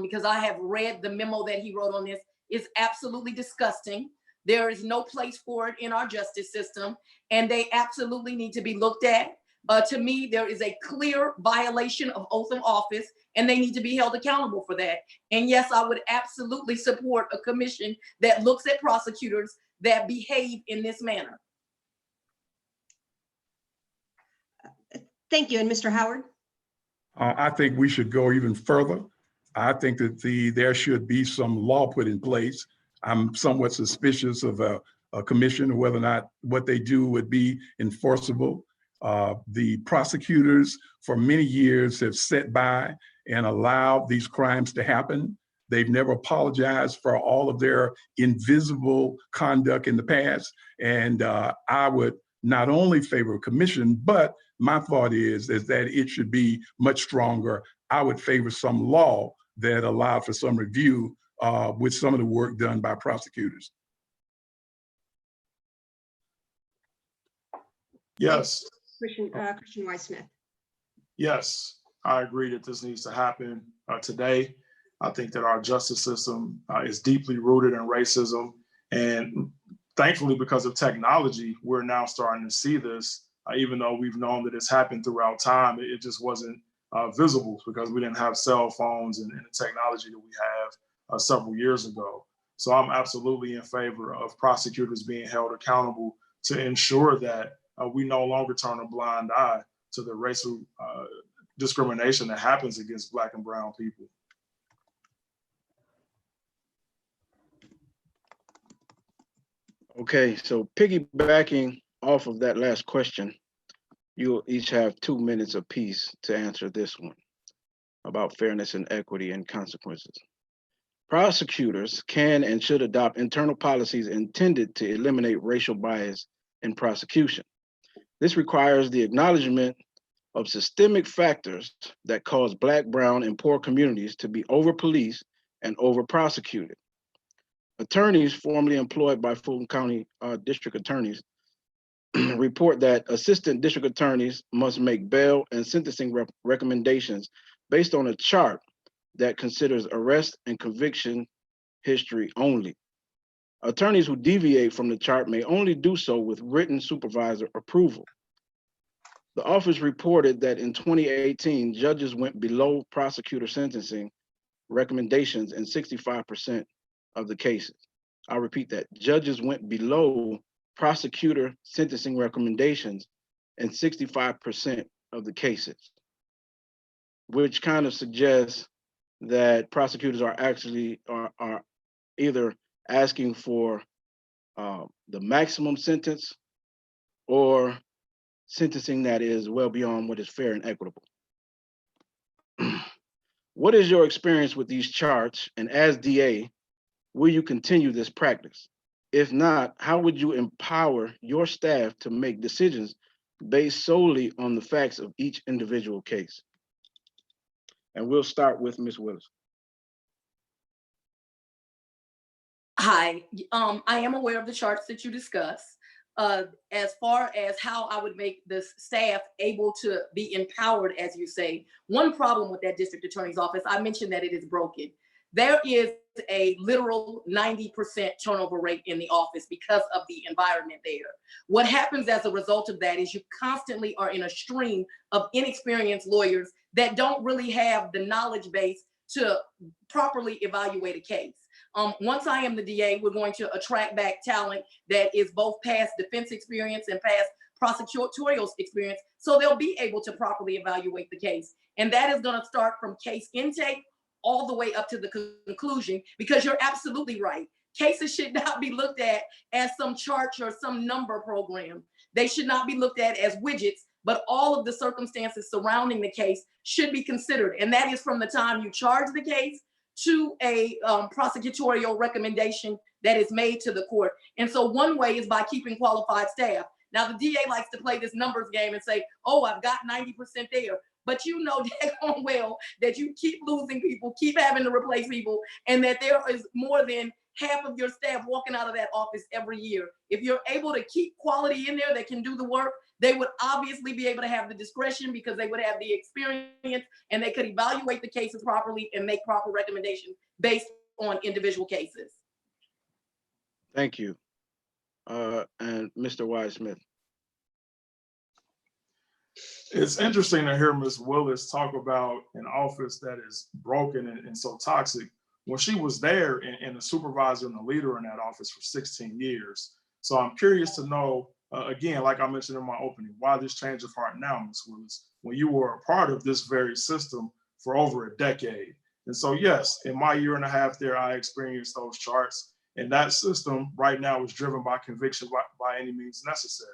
because I have read the memo that he wrote on this, is absolutely disgusting. There is no place for it in our justice system, and they absolutely need to be looked at. To me, there is a clear violation of oath of office, and they need to be held accountable for that. And yes, I would absolutely support a commission that looks at prosecutors that behave in this manner. Thank you. And Mr. Howard? I think we should go even further. I think that there should be some law put in place. I'm somewhat suspicious of a commission, or whether or not what they do would be enforceable. The prosecutors for many years have sat by and allowed these crimes to happen. They've never apologized for all of their invisible conduct in the past. And I would not only favor a commission, but my thought is that it should be much stronger. I would favor some law that allowed for some review with some of the work done by prosecutors. Yes. Christian Weiss-Smith. Yes, I agree that this needs to happen today. I think that our justice system is deeply rooted in racism. And thankfully, because of technology, we're now starting to see this, even though we've known that it's happened throughout time. It just wasn't visible because we didn't have cell phones and the technology that we have several years ago. So I'm absolutely in favor of prosecutors being held accountable to ensure that we no longer turn a blind eye to the racial discrimination that happens against Black and brown people. Okay, so piggybacking off of that last question, you'll each have 2 minutes apiece to answer this one about fairness and equity and consequences. Prosecutors can and should adopt internal policies intended to eliminate racial bias in prosecution. This requires the acknowledgement of systemic factors that cause Black, brown, and poor communities to be over-policed and over-prosecuted. Attorneys formerly employed by Fulton County district attorneys report that assistant district attorneys must make bail and sentencing recommendations based on a chart that considers arrest and conviction history only. Attorneys who deviate from the chart may only do so with written supervisor approval. The office reported that in 2018, judges went below prosecutor sentencing recommendations in 65% of the cases. I'll repeat that. Judges went below prosecutor sentencing recommendations in 65% of the cases, which kind of suggests that prosecutors are actually are either asking for the maximum sentence or sentencing that is well beyond what is fair and equitable. What is your experience with these charts? And as DA, will you continue this practice? If not, how would you empower your staff to make decisions based solely on the facts of each individual case? And we'll start with Ms. Willis. Hi, I am aware of the charts that you discussed. As far as how I would make the staff able to be empowered, as you say, one problem with that district attorney's office, I mentioned that it is broken. There is a literal 90% turnover rate in the office because of the environment there. What happens as a result of that is you constantly are in a stream of inexperienced lawyers that don't really have the knowledge base to properly evaluate a case. Once I am the DA, we're going to attract back talent that is both past defense experience and past prosecutorial experience, so they'll be able to properly evaluate the case. And that is going to start from case intake all the way up to the conclusion, because you're absolutely right. Cases should not be looked at as some chart or some number program. They should not be looked at as widgets, but all of the circumstances surrounding the case should be considered. And that is from the time you charge the case to a prosecutorial recommendation that is made to the court. And so one way is by keeping qualified staff. Now the DA likes to play this numbers game and say, oh, I've got 90% there. But you know daggone well that you keep losing people, keep having to replace people, and that there is more than half of your staff walking out of that office every year. If you're able to keep quality in there that can do the work, they would obviously be able to have the discretion because they would have the experience and they could evaluate the cases properly and make proper recommendations based on individual cases. Thank you. And Mr. Wise-Smith. It's interesting to hear Ms. Willis talk about an office that is broken and so toxic when she was there and the supervisor and the leader in that office for 16 years. So I'm curious to know, again, like I mentioned in my opening, why this change of heart now, Ms. Willis, when you were a part of this very system for over a decade. And so, yes, in my year and a half there, I experienced those charts. And that system right now is driven by conviction by any means necessary.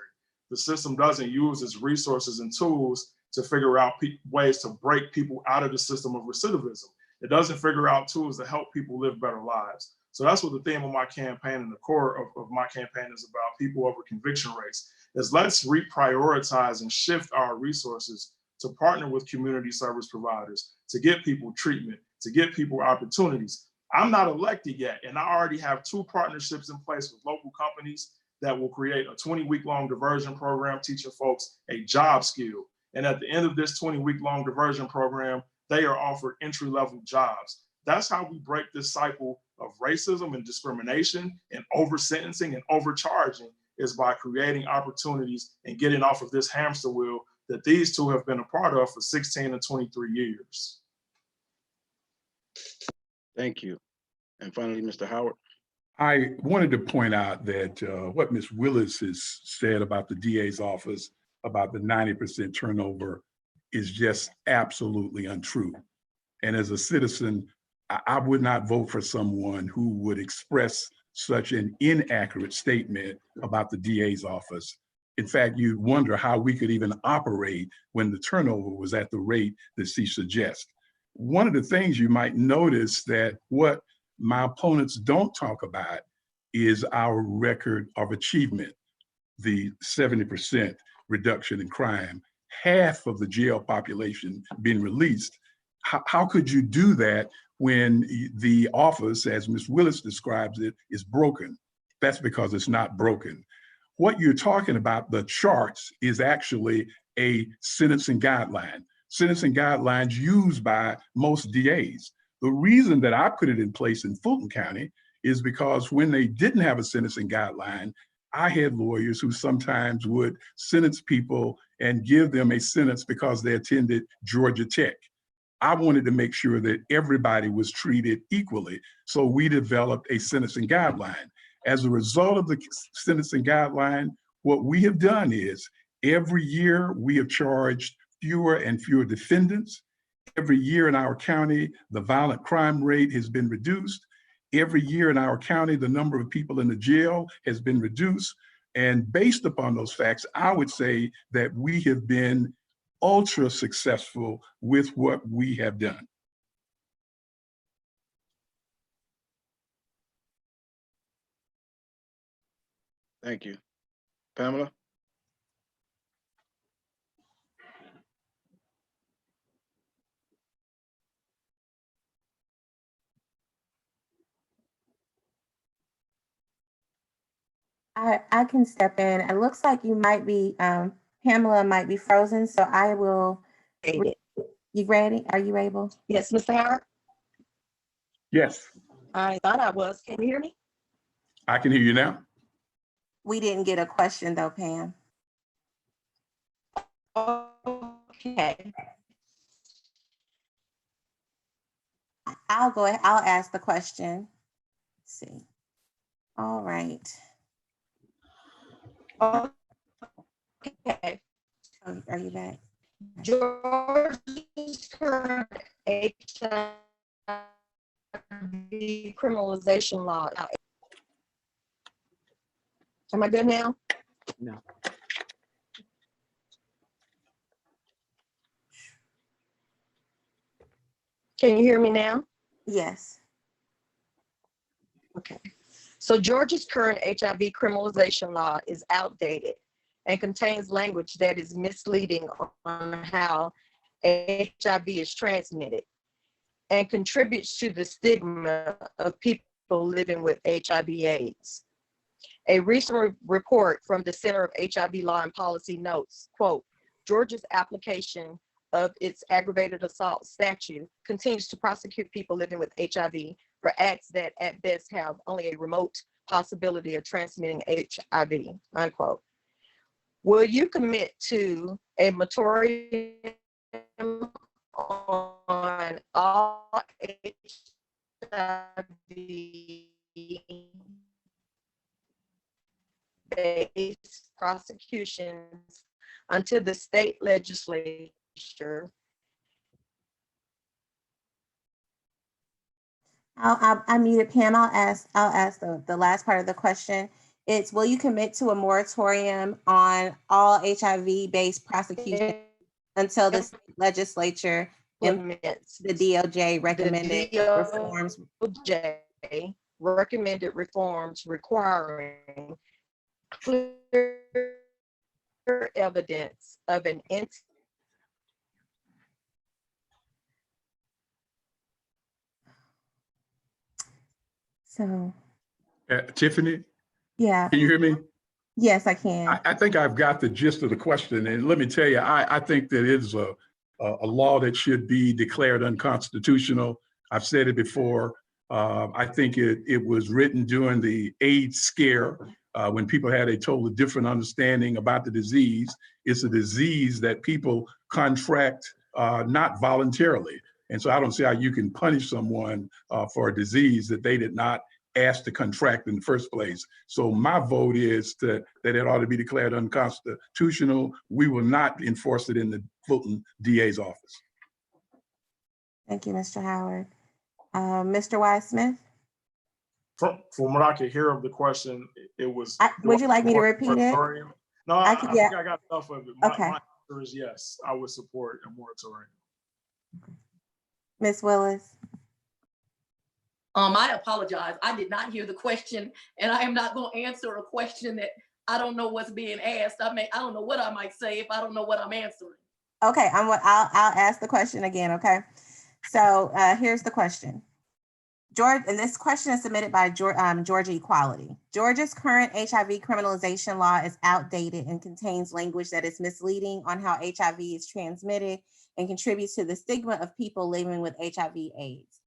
The system doesn't use its resources and tools to figure out ways to break people out of the system of recidivism. It doesn't figure out tools to help people live better lives. So that's what the theme of my campaign and the core of my campaign is about, people over conviction rates, is let's reprioritize and shift our resources to partner with community service providers, to get people treatment, to get people opportunities. I'm not elected yet, and I already have 2 partnerships in place with local companies that will create a 20-week-long diversion program teaching folks a job skill. And at the end of this 20-week-long diversion program, they are offered entry-level jobs. That's how we break this cycle of racism and discrimination and over-sentencing and overcharging, is by creating opportunities and getting off of this hamster wheel that these 2 have been a part of for 16 and 23 years. Thank you. And finally, Mr. Howard. I wanted to point out that what Ms. Willis has said about the DA's office, about the 90% turnover, is just absolutely untrue. And as a citizen, I would not vote for someone who would express such an inaccurate statement about the DA's office. In fact, you'd wonder how we could even operate when the turnover was at the rate that she suggests. One of the things you might notice that what my opponents don't talk about is our record of achievement, the 70% reduction in crime, half of the jail population being released. How could you do that when the office, as Ms. Willis describes it, is broken? That's because it's not broken. What you're talking about, the charts, is actually a sentencing guideline. Sentencing guidelines used by most DAs. The reason that I put it in place in Fulton County is because when they didn't have a sentencing guideline, I had lawyers who sometimes would sentence people and give them a sentence because they attended Georgia Tech. I wanted to make sure that everybody was treated equally. So we developed a sentencing guideline. As a result of the sentencing guideline, what we have done is every year we have charged fewer and fewer defendants. Every year in our county, the violent crime rate has been reduced. Every year in our county, the number of people in the jail has been reduced. And based upon those facts, I would say that we have been ultra successful with what we have done. Thank you. Pamela? I can step in. It looks like you might be, Pamela might be frozen, so I will. You ready? Are you able? Yes, Mr. Howard? Yes, I thought I was. Can you hear me? I can hear you now. We didn't get a question though, Pam. Okay. I'll go ahead. I'll ask the question. Let's see. All right. Okay. Oh, are you back? Georgia's current HIV criminalization law. Am I good now? No. Can you hear me now? Yes. Okay. So Georgia's current HIV criminalization law is outdated and contains language that is misleading on how HIV is transmitted and contributes to the stigma of people living with HIV/AIDS. A recent report from the Center of HIV Law and Policy notes, quote, Georgia's application of its aggravated assault statute continues to prosecute people living with HIV for acts that at best have only a remote possibility of transmitting HIV, unquote. Will you commit to a moratorium on all HIV-based prosecutions until the state legislature? I muted Pam. I'll ask the last part of the question. It's, will you commit to a moratorium on all HIV-based prosecutions until the legislature implements the DOJ recommended reforms? DOJ recommended reforms requiring clear evidence of an entity. So, Tiffany, yeah. can you hear me? Yes, I can. I think I've got the gist of the question. And let me tell you, I think that it is a law that should be declared unconstitutional. I've said it before. I think it was written during the AIDS scare when people had a totally different understanding about the disease. It's a disease that people contract not voluntarily. And so I don't see how you can punish someone for a disease that they did not ask to contract in the first place. So my vote is that it ought to be declared unconstitutional. We will not enforce it in the Fulton DA's office. Thank you, Mr. Howard. Mr. Wise-Smith? From what I could hear of the question, it was. Would you like me to repeat it? No, I think I got enough of it. Okay. My answer is yes, I would support a moratorium. Ms. Willis? I apologize. I did not hear the question, and I am not going to answer a question that I don't know what's being asked. I don't know what I might say if I don't know what I'm answering. Okay, I'll ask the question again, okay? So here's the question. George, and this question is submitted by Georgia Equality. Georgia's current HIV criminalization law is outdated and contains language that is misleading on how HIV is transmitted and contributes to the stigma of people living with HIV/AIDS.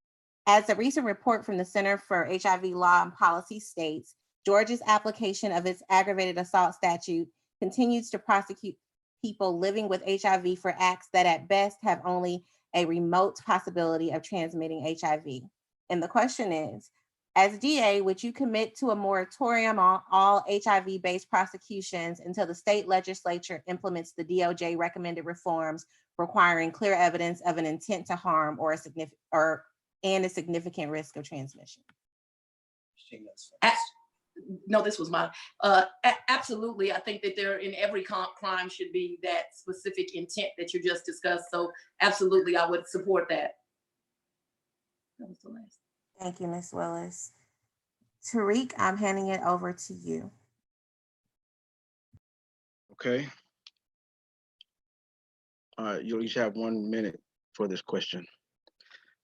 As a recent report from the Center for HIV Law and Policy states, Georgia's application of its aggravated assault statute continues to prosecute people living with HIV for acts that at best have only a remote possibility of transmitting HIV. And the question is, as DA, would you commit to a moratorium on all HIV-based prosecutions until the state legislature implements the DOJ recommended reforms requiring clear evidence of an intent to harm or a significant risk of transmission? No, this was mine. Absolutely. I think that there in every crime should be that specific intent that you just discussed. So absolutely, I would support that. That was the last. Thank you, Ms. Willis. Tariq, I'm handing it over to you. Okay. You'll each have 1 minute for this question.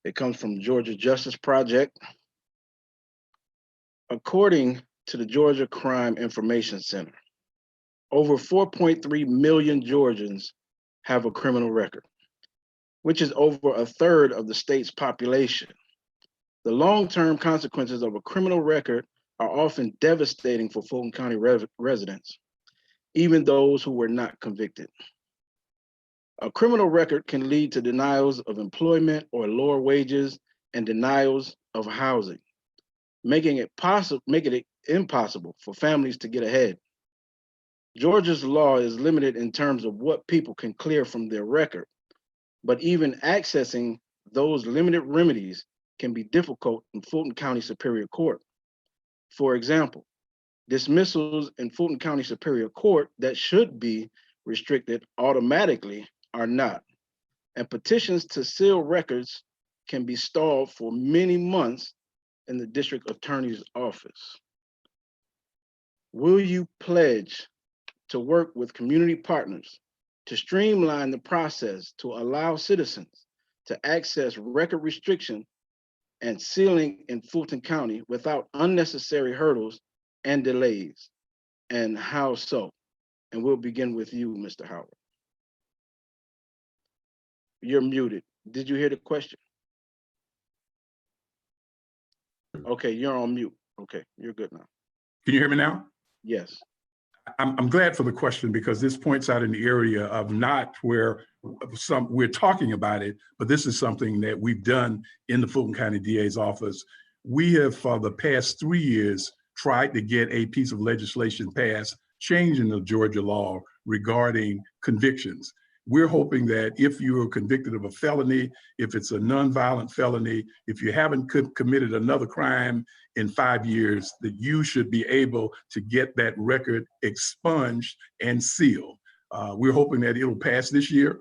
It comes from Georgia Justice Project. According to the Georgia Crime Information Center, over 4.3 million Georgians have a criminal record, which is over 1/3 of the state's population. The long-term consequences of a criminal record are often devastating for Fulton County residents, even those who were not convicted. A criminal record can lead to denials of employment or lower wages and denials of housing, making it impossible for families to get ahead. Georgia's law is limited in terms of what people can clear from their record, but even accessing those limited remedies can be difficult in Fulton County Superior Court. For example, dismissals in Fulton County Superior Court that should be restricted automatically are not, and petitions to seal records can be stalled for many months in the district attorney's office. Will you pledge to work with community partners to streamline the process to allow citizens to access record restriction and sealing in Fulton County without unnecessary hurdles and delays? And how so? And we'll begin with you, Mr. Howard. You're muted. Did you hear the question? Okay, you're on mute. Okay, you're good now. Can you hear me now? Yes. I'm glad for the question, because this points out an area of not where we're talking about it, but this is something that we've done in the Fulton County DA's office. We have, for the past 3 years, tried to get a piece of legislation passed, changing the Georgia law regarding convictions. We're hoping that if you are convicted of a felony, if it's a nonviolent felony, if you haven't committed another crime in 5 years, that you should be able to get that record expunged and sealed. We're hoping that it'll pass this year,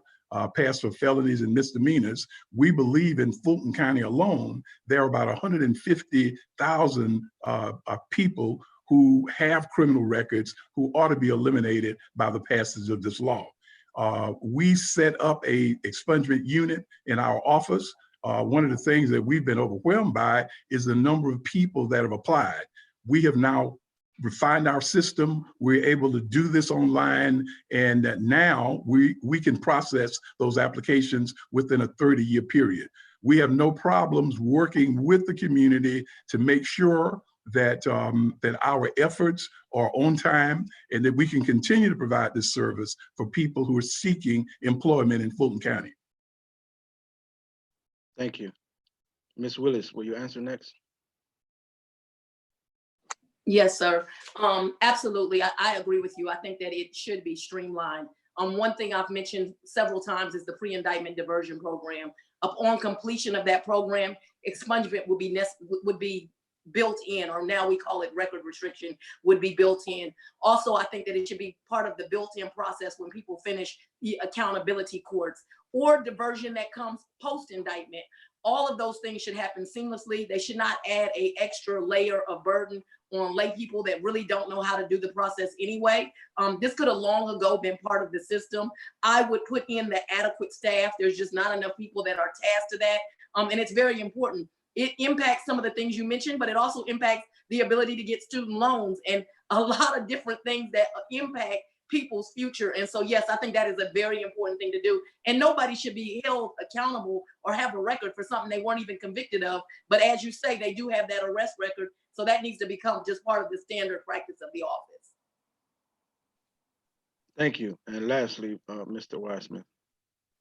pass for felonies and misdemeanors. We believe in Fulton County alone, there are about 150,000 people who have criminal records who ought to be eliminated by the passage of this law. We set up a expungement unit in our office. One of the things that we've been overwhelmed by is the number of people that have applied. We have now refined our system. We're able to do this online, and now we can process those applications within a 30-year period. We have no problems working with the community to make sure that our efforts are on time and that we can continue to provide this service for people who are seeking employment in Fulton County. Thank you. Ms. Willis, will you answer next? Yes, sir. Absolutely. I agree with you. I think that it should be streamlined. One thing I've mentioned several times is the pre-indictment diversion program. Upon completion of that program, expungement would be built in, or now we call it record restriction, would be built in. Also, I think that it should be part of the built-in process when people finish the accountability courts or diversion that comes post-indictment. All of those things should happen seamlessly. They should not add an extra layer of burden on lay people that really don't know how to do the process anyway. This could have long ago been part of the system. I would put in the adequate staff. There's just not enough people that are tasked to that. And it's very important. It impacts some of the things you mentioned, but it also impacts the ability to get student loans and a lot of different things that impact people's future. And so, yes, I think that is a very important thing to do. And nobody should be held accountable or have a record for something they weren't even convicted of. But as you say, they do have that arrest record. So that needs to become just part of the standard practice of the office. Thank you. And lastly, Mr. Wiseman.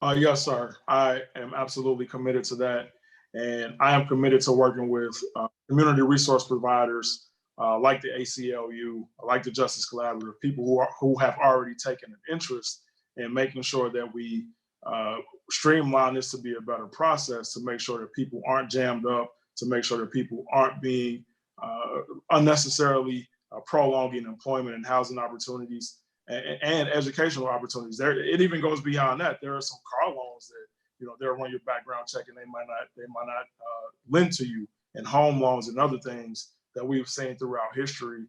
Yes, sir. I am absolutely committed to that. And I am committed to working with community resource providers like the ACLU, like the Justice Collaborative, people who have already taken an interest in making sure that we streamline this to be a better process, to make sure that people aren't jammed up, to make sure that people aren't being unnecessarily prolonging employment and housing opportunities and educational opportunities. There, it even goes beyond that. There are some car loans that they'll run your background check and they might not lend to you, and home loans and other things that we've seen throughout history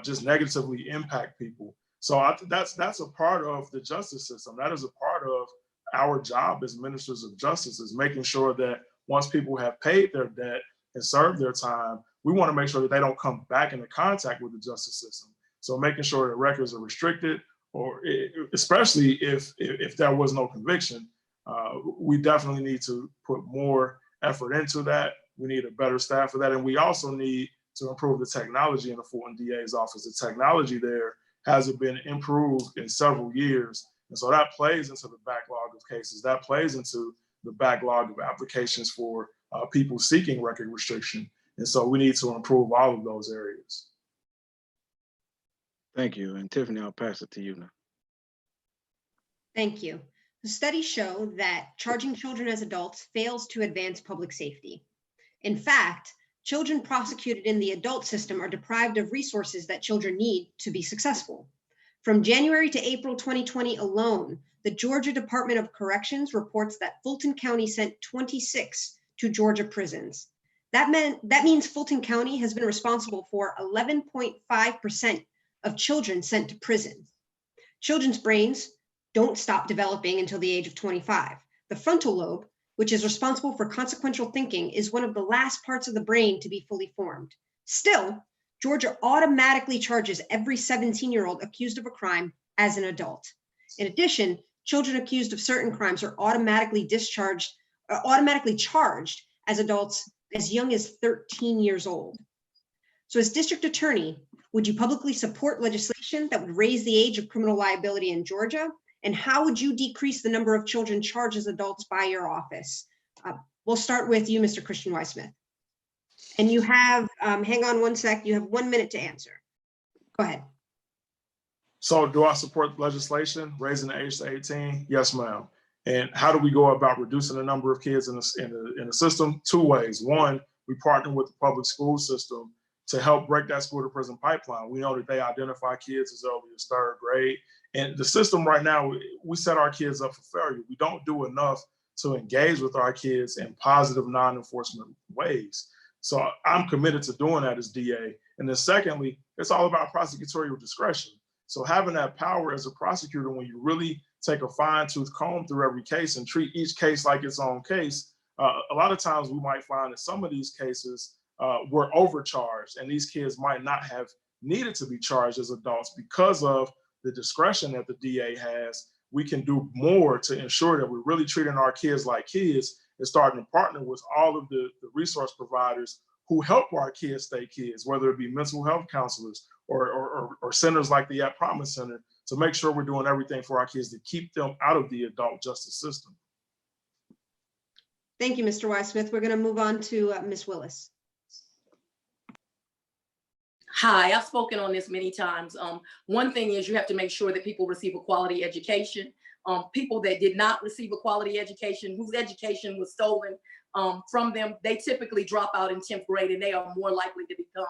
just negatively impact people. So that's a part of the justice system. That is a part of our job as ministers of justice, is making sure that once people have paid their debt and served their time, we want to make sure that they don't come back into contact with the justice system. So making sure that records are restricted, or especially if there was no conviction, we definitely need to put more effort into that. We need a better staff for that. And we also need to improve the technology in the Fulton DA's office. The technology there hasn't been improved in several years. And so that plays into the backlog of cases. That plays into the backlog of applications for people seeking record restriction. And so we need to improve all of those areas. Thank you. And Tiffany, I'll pass it to you now. Thank you. The studies show that charging children as adults fails to advance public safety. In fact, children prosecuted in the adult system are deprived of resources that children need to be successful. From January to April 2020 alone, the Georgia Department of Corrections reports that Fulton County sent 26 to Georgia prisons. That means Fulton County has been responsible for 11.5% of children sent to prison. Children's brains don't stop developing until the age of 25. The frontal lobe, which is responsible for consequential thinking, is one of the last parts of the brain to be fully formed. Still, Georgia automatically charges every 17-year-old accused of a crime as an adult. In addition, children accused of certain crimes are automatically charged as adults as young as 13 years old. So as district attorney, would you publicly support legislation that would raise the age of criminal liability in Georgia? And how would you decrease the number of children charged as adults by your office? We'll start with you, Mr. Christian Weissmith. And you have, hang on one sec, you have 1 minute to answer. Go ahead. So do I support legislation raising the age to 18? Yes, ma'am. And how do we go about reducing the number of kids in the system? Two ways. One, we partner with the public school system to help break that school to prison pipeline. We know that they identify kids as early as 3rd grade. And the system right now, we set our kids up for failure. We don't do enough to engage with our kids in positive non-enforcement ways. So I'm committed to doing that as DA. And then secondly, it's all about prosecutorial discretion. So having that power as a prosecutor, when you really take a fine-tooth comb through every case and treat each case like its own case, a lot of times we might find that some of these cases were overcharged, and these kids might not have needed to be charged as adults because of the discretion that the DA has. We can do more to ensure that we're really treating our kids like kids and starting to partner with all of the resource providers who help our kids stay kids, whether it be mental health counselors or centers like the At Promise Center, to make sure we're doing everything for our kids to keep them out of the adult justice system. Thank you, Mr. Weissmith. We're going to move on to Ms. Willis. Hi, I've spoken on this many times. One thing is you have to make sure that people receive a quality education. People that did not receive a quality education, whose education was stolen from them, they typically drop out in 10th grade and they are more likely to become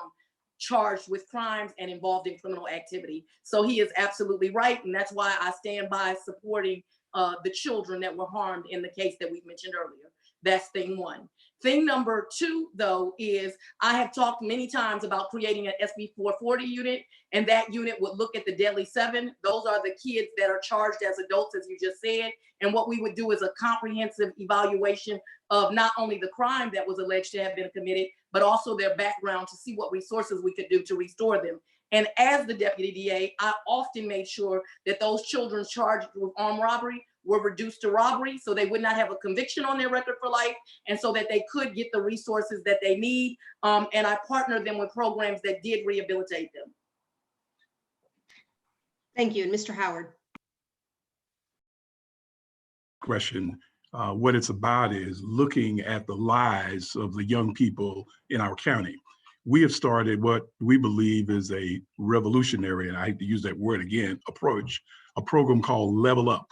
charged with crimes and involved in criminal activity. So he is absolutely right. And that's why I stand by supporting the children that were harmed in the case that we mentioned earlier. That's thing one. Thing number two, though, is I have talked many times about creating an SB 440 unit, and that unit would look at the deadly 7. Those are the kids that are charged as adults, as you just said. And what we would do is a comprehensive evaluation of not only the crime that was alleged to have been committed, but also their background to see what resources we could do to restore them. And as the deputy DA, I often made sure that those children charged with armed robbery were reduced to robbery, so they would not have a conviction on their record for life, and so that they could get the resources that they need. And I partnered them with programs that did rehabilitate them. Thank you. And Mr. Howard. discretion, what it's about is looking at the lives of the young people in our county. We have started what we believe is a revolutionary, and I hate to use that word again, approach, a program called Level Up.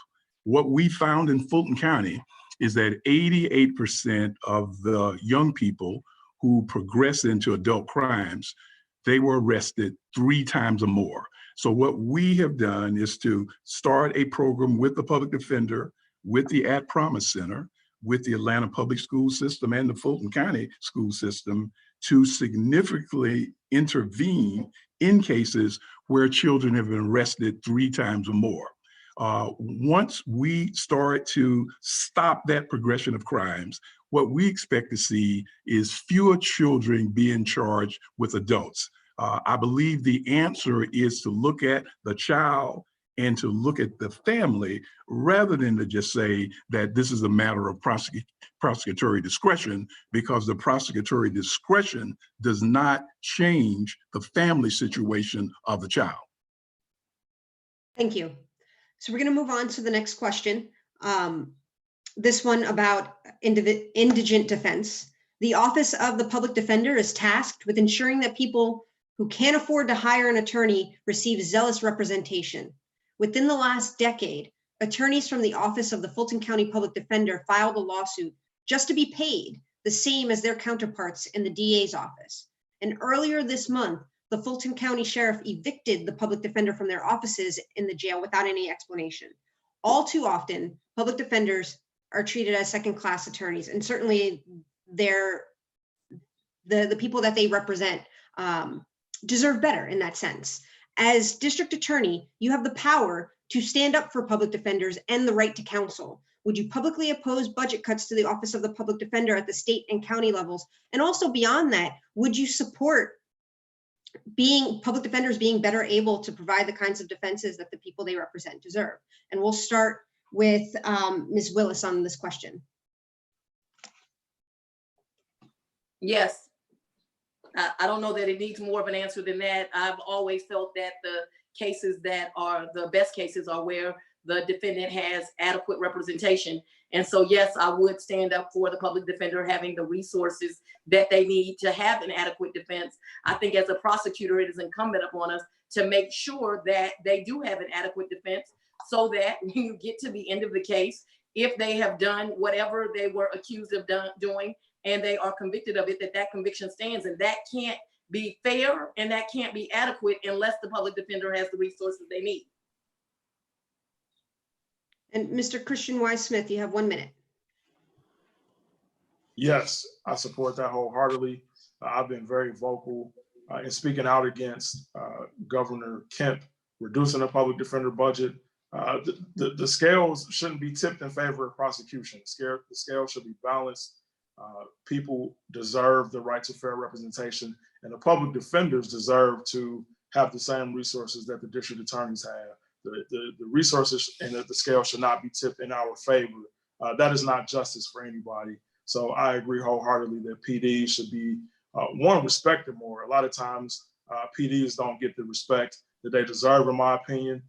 What we found in Fulton County is that 88% of the young people who progress into adult crimes, they were arrested 3 times or more. So what we have done is to start a program with the public defender, with the At Promise Center, with the Atlanta Public School System and the Fulton County School System to significantly intervene in cases where children have been arrested 3 times or more. Once we start to stop that progression of crimes, what we expect to see is fewer children being charged with adults. I believe the answer is to look at the child and to look at the family rather than to just say that this is a matter of prosecutorial discretion, because the prosecutorial discretion does not change the family situation of the child. Thank you. So we're going to move on to the next question. This one about indigent defense. The Office of the Public Defender is tasked with ensuring that people who can't afford to hire an attorney receive zealous representation. Within the last decade, attorneys from the Office of the Fulton County Public Defender filed a lawsuit just to be paid the same as their counterparts in the DA's office. And earlier this month, the Fulton County Sheriff evicted the public defender from their offices in the jail without any explanation. All too often, public defenders are treated as second-class attorneys, and certainly the people that they represent deserve better in that sense. As district attorney, you have the power to stand up for public defenders and the right to counsel. Would you publicly oppose budget cuts to the Office of the Public Defender at the state and county levels? And also beyond that, would you support public defenders being better able to provide the kinds of defenses that the people they represent deserve? And we'll start with Ms. Willis on this question. Yes. I don't know that it needs more of an answer than that. I've always felt that the cases that are the best cases are where the defendant has adequate representation. And so, yes, I would stand up for the public defender having the resources that they need to have an adequate defense. I think as a prosecutor, it is incumbent upon us to make sure that they do have an adequate defense, so that when you get to the end of the case, if they have done whatever they were accused of doing, and they are convicted of it, that conviction stands. And that can't be fair and that can't be adequate unless the public defender has the resources they need. And Mr. Christian Y. Smith, you have 1 minute. Yes, I support that wholeheartedly. I've been very vocal in speaking out against Governor Kemp reducing the public defender budget. The scales shouldn't be tipped in favor of prosecution. The scale should be balanced. People deserve the right to fair representation, and the public defenders deserve to have the same resources that the district attorneys have. The resources and the scale should not be tipped in our favor. That is not justice for anybody. So I agree wholeheartedly that PDs should be, respected more. A lot of times PDs don't get the respect that they deserve, in my opinion.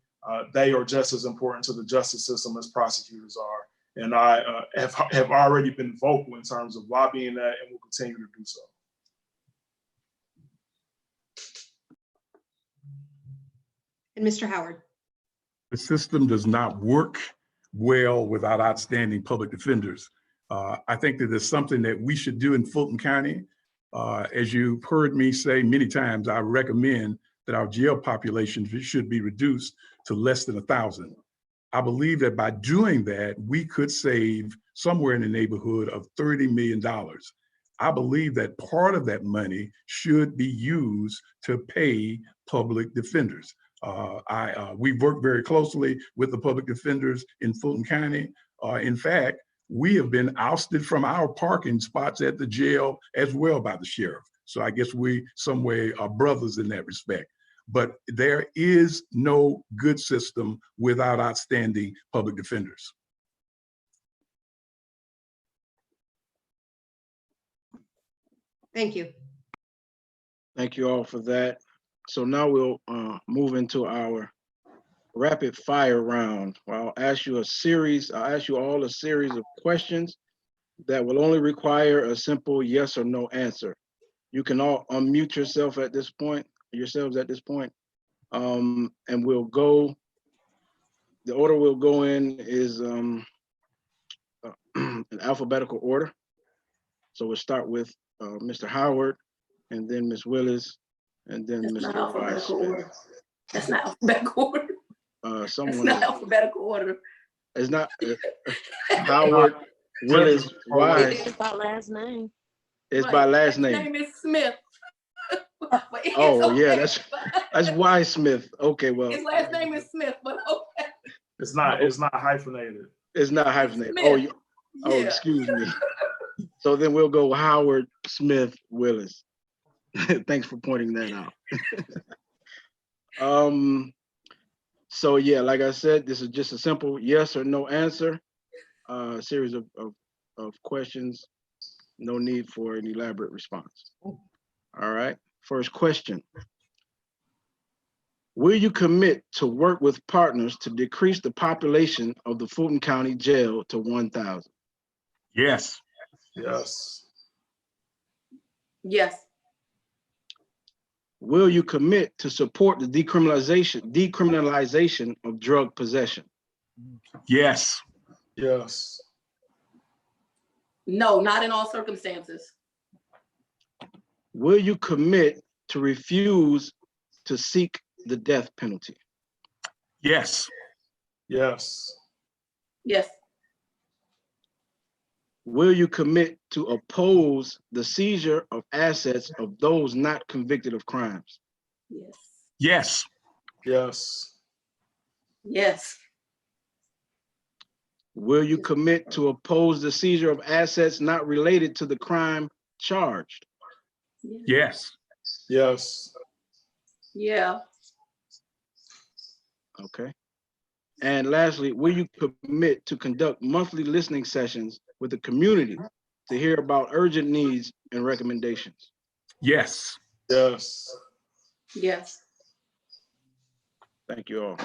They are just as important to the justice system as prosecutors are. And I have already been vocal in terms of lobbying that, and will continue to do so. And Mr. Howard. The system does not work well without outstanding public defenders. I think that there's something that we should do in Fulton County. As you've heard me say many times, I recommend that our jail population should be reduced to less than 1,000. I believe that by doing that, we could save somewhere in the neighborhood of $30 million. I believe that part of that money should be used to pay public defenders. We've worked very closely with the public defenders in Fulton County. In fact, we have been ousted from our parking spots at the jail as well by the sheriff. So I guess we some way are brothers in that respect. But there is no good system without outstanding public defenders. Thank you. Thank you all for that. So now we'll move into our rapid fire round. I'll ask you all a series of questions that will only require a simple yes or no answer. You can all unmute yourselves at this point, and we'll go, the order we'll go in is in alphabetical order. So we'll start with Mr. Howard, and then Ms. Willis, and then That's not Mr. alphabetical Smith. order. That's not alphabetical order. That's not alphabetical order. It's not Howard, Willis, Wise. It's by last name. It's Right. by last His name. name is Smith. But it's Oh yeah, okay. that's Wise Smith. Okay, well. His last name is Smith, but okay. It's not hyphenated. It's not hyphenated. Smith. Oh, excuse me. So then we'll go Howard, Smith, Willis. Thanks for pointing that out. So yeah, like I said, this is just a simple yes or no answer. A series of questions. No need for an elaborate response. All right. First question. Will you commit to work with partners to decrease the population of the Fulton County Jail to 1,000? Yes. Yes. Yes. Will you commit to support the decriminalization of drug possession? Yes. Yes. No, not in all circumstances. Will you commit to refuse to seek the death penalty? Yes. Yes. Yes. Will you commit to oppose the seizure of assets of those not convicted of crimes? Yes. Yes. Yes. Yes. Will you commit to oppose the seizure of assets not related to the crime charged? Yes. Yes. Yeah. Okay. And lastly, will you commit to conduct monthly listening sessions with the community to hear about urgent needs and recommendations? Yes. Yes. Yes. Thank you all.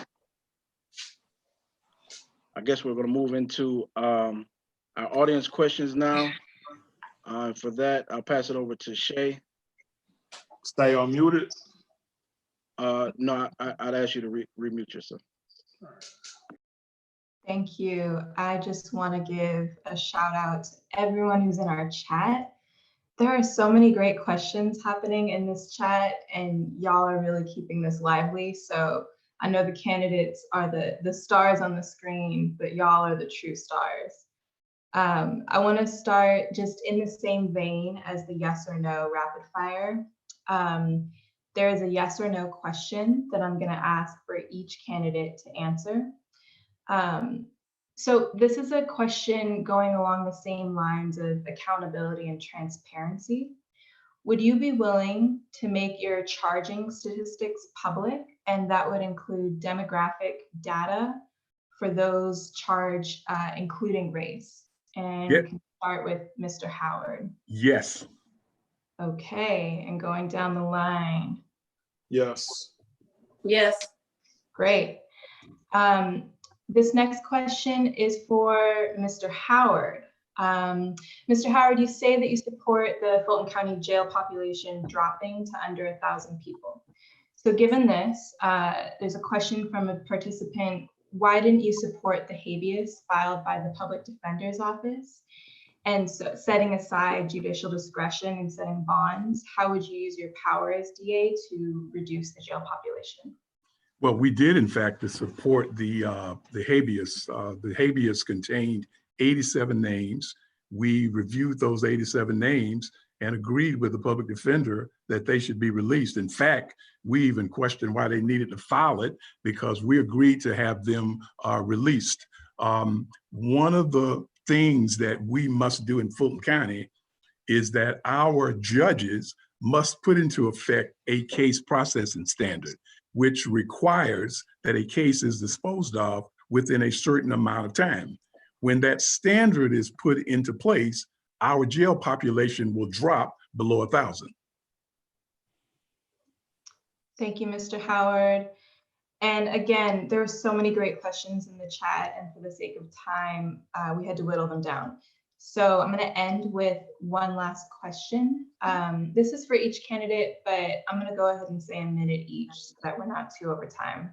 I guess we're going to move into our audience questions now. For that, I'll pass it over to Shay. Stay unmuted. No, I'd ask you to remute yourself. Thank you. I just want to give a shout out to everyone who's in our chat. There are so many great questions happening in this chat, and y'all are really keeping this lively. So I know the candidates are the stars on the screen, but y'all are the true stars. I want to start just in the same vein as the yes or no rapid fire. There is a yes or no question that I'm going to ask for each candidate to answer. So this is a question going along the same lines of accountability and transparency. Would you be willing to make your charging statistics public? And that would include demographic data for those charged, including race. And Yep. we can start with Mr. Howard. Yes. Okay, and going down the line. Yes. Yes. Great. This next question is for Mr. Howard. Mr. Howard, you say that you support the Fulton County jail population dropping to under 1,000 people. So given this, there's a question from a participant. Why didn't you support the habeas filed by the Public Defender's Office? And so setting aside judicial discretion and setting bonds, how would you use your power as DA to reduce the jail population? Well, we did, in fact, to support the habeas. The habeas contained 87 names. We reviewed those 87 names and agreed with the public defender that they should be released. In fact, we even questioned why they needed to file it because we agreed to have them released. One of the things that we must do in Fulton County is that our judges must put into effect a case processing standard, which requires that a case is disposed of within a certain amount of time. When that standard is put into place, our jail population will drop below 1,000. Thank you, Mr. Howard. And again, there were so many great questions in the chat, and for the sake of time, we had to whittle them down. So I'm going to end with one last question. This is for each candidate, but I'm going to go ahead and say a minute each so that we're not too over time.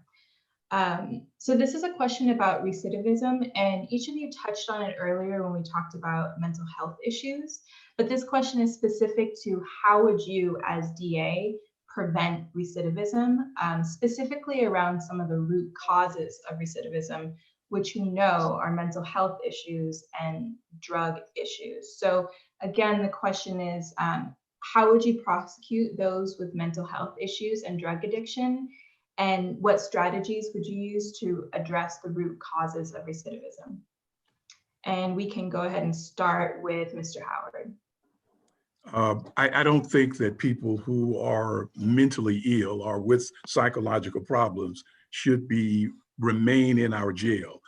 So this is a question about recidivism, and each of you touched on it earlier when we talked about mental health issues, but this question is specific to how would you as DA prevent recidivism, specifically around some of the root causes of recidivism, which we know are mental health issues and drug issues. So again, the question is, how would you prosecute those with mental health issues and drug addiction? And what strategies would you use to address the root causes of recidivism? And we can go ahead and start with Mr. Howard. I don't think that people who are mentally ill or with psychological problems should remain in our jail.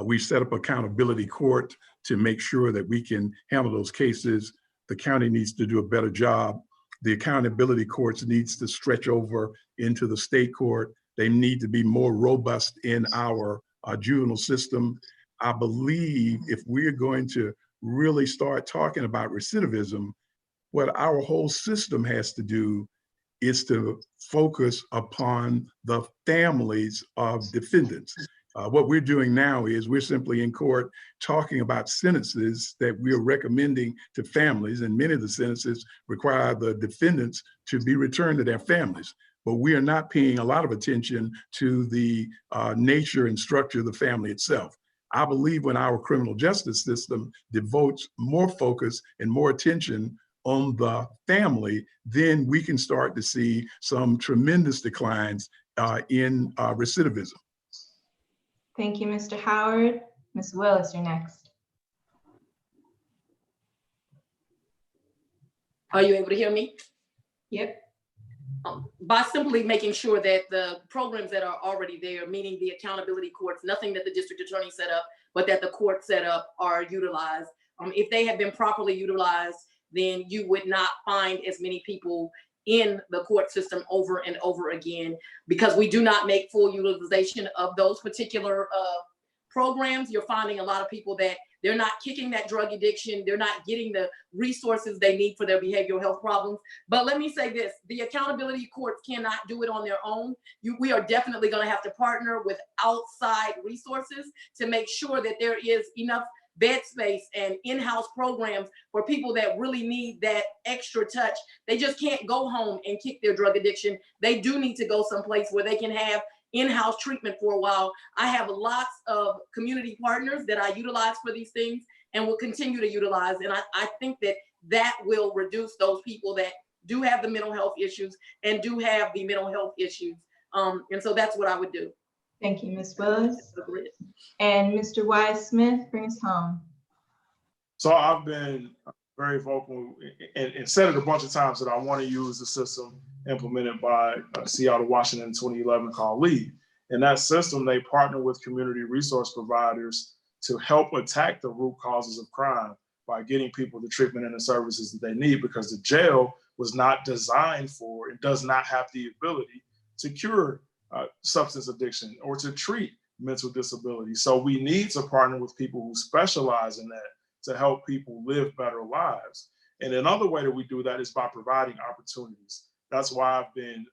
We set up accountability court to make sure that we can handle those cases. The county needs to do a better job. The accountability courts needs to stretch over into the state court. They need to be more robust in our juvenile system. I believe if we're going to really start talking about recidivism, what our whole system has to do is to focus upon the families of defendants. What we're doing now is we're simply in court talking about sentences that we're recommending to families, and many of the sentences require the defendants to be returned to their families. But we are not paying a lot of attention to the nature and structure of the family itself. I believe when our criminal justice system devotes more focus and more attention on the family, then we can start to see some tremendous declines in recidivism. Thank you, Mr. Howard. Ms. Willis, you're next. Are you able to hear me? Yep. By simply making sure that the programs that are already there, meaning the accountability courts, nothing that the district attorney set up, but that the court set up, are utilized. If they have been properly utilized, then you would not find as many people in the court system over and over again, because we do not make full utilization of those particular programs. You're finding a lot of people that they're not kicking that drug addiction. They're not getting the resources they need for their behavioral health problems. But let me say this, the accountability courts cannot do it on their own. We are definitely going to have to partner with outside resources to make sure that there is enough bed space and in-house programs for people that really need that extra touch. They just can't go home and kick their drug addiction. They do need to go someplace where they can have in-house treatment for a while. I have lots of community partners that I utilize for these things and will continue to utilize. And I think that that will reduce those people that do have the mental health issues and do have the mental health issues. And so that's what I would do. Thank you, Ms. Willis. And Mr. Wise Smith, bring us home. So I've been very vocal and said it a bunch of times that I want to use the system implemented by Seattle, Washington in 2011 called LEAD. In that system, they partner with community resource providers to help attack the root causes of crime by getting people the treatment and the services that they need, because the jail was not designed for, it does not have the ability to cure substance addiction or to treat mental disability. So we need to partner with people who specialize in that to help people live better lives. And another way that we do that is by providing opportunities. That's why I've been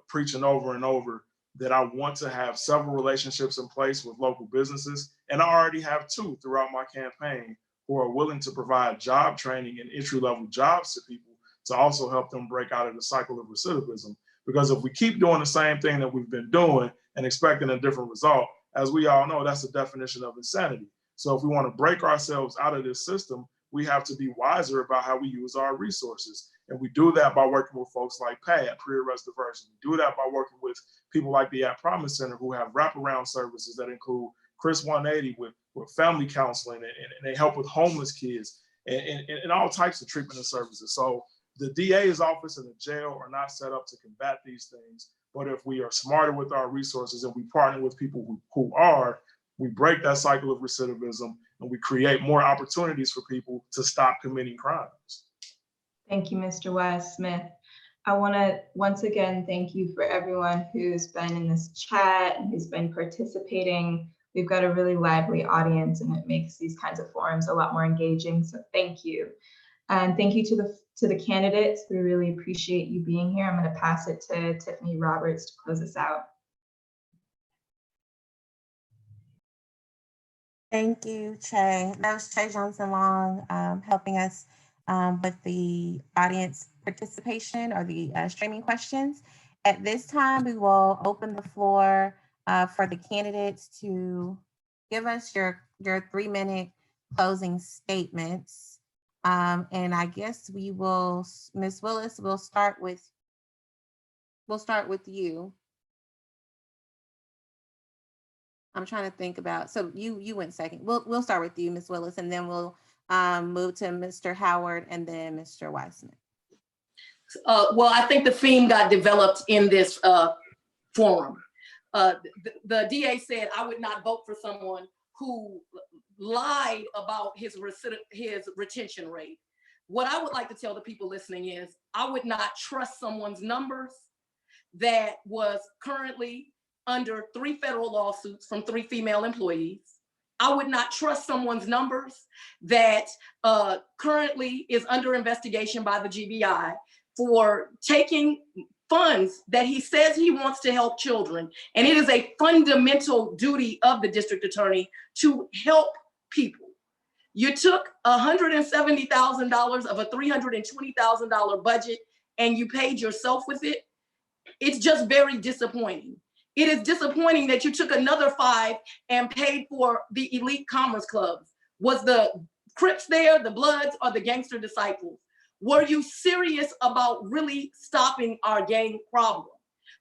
preaching over and over that I want to have several relationships in place with local businesses. And I already have 2 throughout my campaign who are willing to provide job training and entry-level jobs to people to also help them break out of the cycle of recidivism. Because if we keep doing the same thing that we've been doing and expecting a different result, as we all know, that's the definition of insanity. So if we want to break ourselves out of this system, we have to be wiser about how we use our resources. And we do that by working with folks like PAD, pre-arrest diversion. We do that by working with people like the At Promise Center, who have wraparound services that include Chris 180 with family counseling, and they help with homeless kids and all types of treatment and services. So the DA's office and the jail are not set up to combat these things. But if we are smarter with our resources and we partner with people who are, we break that cycle of recidivism and we create more opportunities for people to stop committing crimes. Thank you, Mr. Wise Smith. I want to once again thank you for everyone who's been in this chat and who's been participating. We've got a really lively audience, and it makes these kinds of forums a lot more engaging. So thank you. And thank you to the candidates. We really appreciate you being here. I'm going to pass it to Tiffany Roberts to close us out. Thank you, Che. That was Che Johnson Long helping us with the audience participation or the streaming questions. At this time, we will open the floor for the candidates to give us your 3-minute closing statements. And I guess we will, Ms. Willis, we'll start with you. I'm trying to think about, so you went second. We'll start with you, Ms. Willis, and then we'll move to Mr. Howard and then Mr. Weissman. Well, I think the theme got developed in this forum. The DA said, I would not vote for someone who lied about his retention rate. What I would like to tell the people listening is, I would not trust someone's numbers that was currently under 3 federal lawsuits from 3 female employees. I would not trust someone's numbers that currently is under investigation by the GBI for taking funds that he says he wants to help children. And it is a fundamental duty of the district attorney to help people. You took $170,000 of a $320,000 budget and you paid yourself with it. It's just very disappointing. It is disappointing that you took another 5 and paid for the elite commerce clubs. Was the Crips there, the Bloods, or the Gangster Disciples? Were you serious about really stopping our gang problem?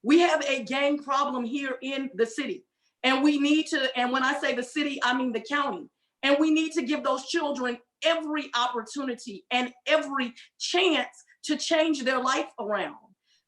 We have a gang problem here in the city, and we need to, and when I say the city, I mean the county, and we need to give those children every opportunity and every chance to change their life around.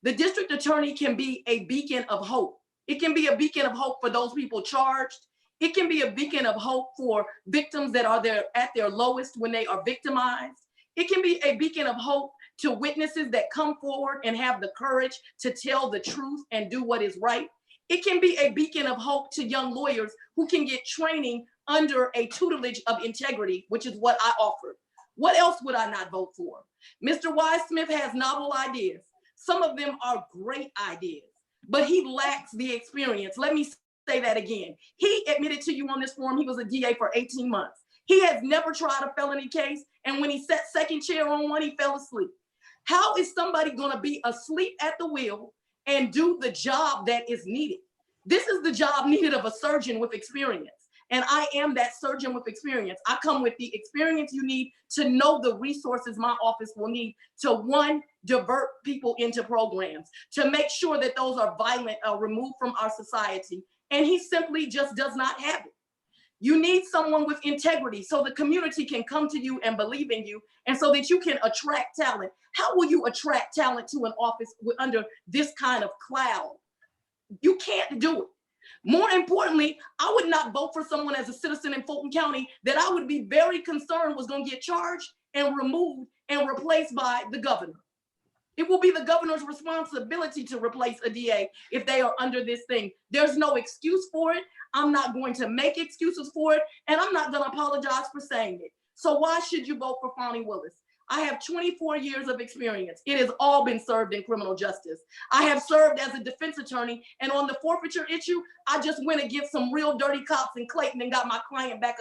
The district attorney can be a beacon of hope. It can be a beacon of hope for those people charged. It can be a beacon of hope for victims that are there at their lowest when they are victimized. It can be a beacon of hope to witnesses that come forward and have the courage to tell the truth and do what is right. It can be a beacon of hope to young lawyers who can get training under a tutelage of integrity, which is what I offered. What else would I not vote for? Mr. Wise Smith has novel ideas. Some of them are great ideas, but he lacks the experience. Let me say that again. He admitted to you on this forum he was a DA for 18 months. He has never tried a felony case, and when he sat second chair on one, he fell asleep. How is somebody gonna be asleep at the wheel and do the job that is needed? This is the job needed of a surgeon with experience. And I am that surgeon with experience. I come with the experience you need to know the resources my office will need to, one, divert people into programs, to make sure that those are violent, removed from our society. And he simply just does not have it. You need someone with integrity so the community can come to you and believe in you, and so that you can attract talent. How will you attract talent to an office under this kind of cloud? You can't do it. More importantly, I would not vote for someone as a citizen in Fulton County that I would be very concerned was going to get charged and removed and replaced by the governor. It will be the governor's responsibility to replace a DA if they are under this thing. There's no excuse for it. I'm not going to make excuses for it, and I'm not going to apologize for saying it. So why should you vote for Fani Willis? I have 24 years of experience. It has all been served in criminal justice. I have served as a defense attorney, and on the forfeiture issue, I just went against some real dirty cops in Clayton and got my client back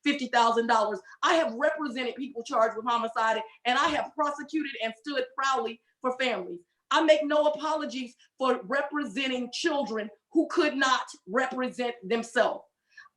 $150,000. I have represented people charged with homicide, and I have prosecuted and stood proudly for families. I make no apologies for representing children who could not represent themselves.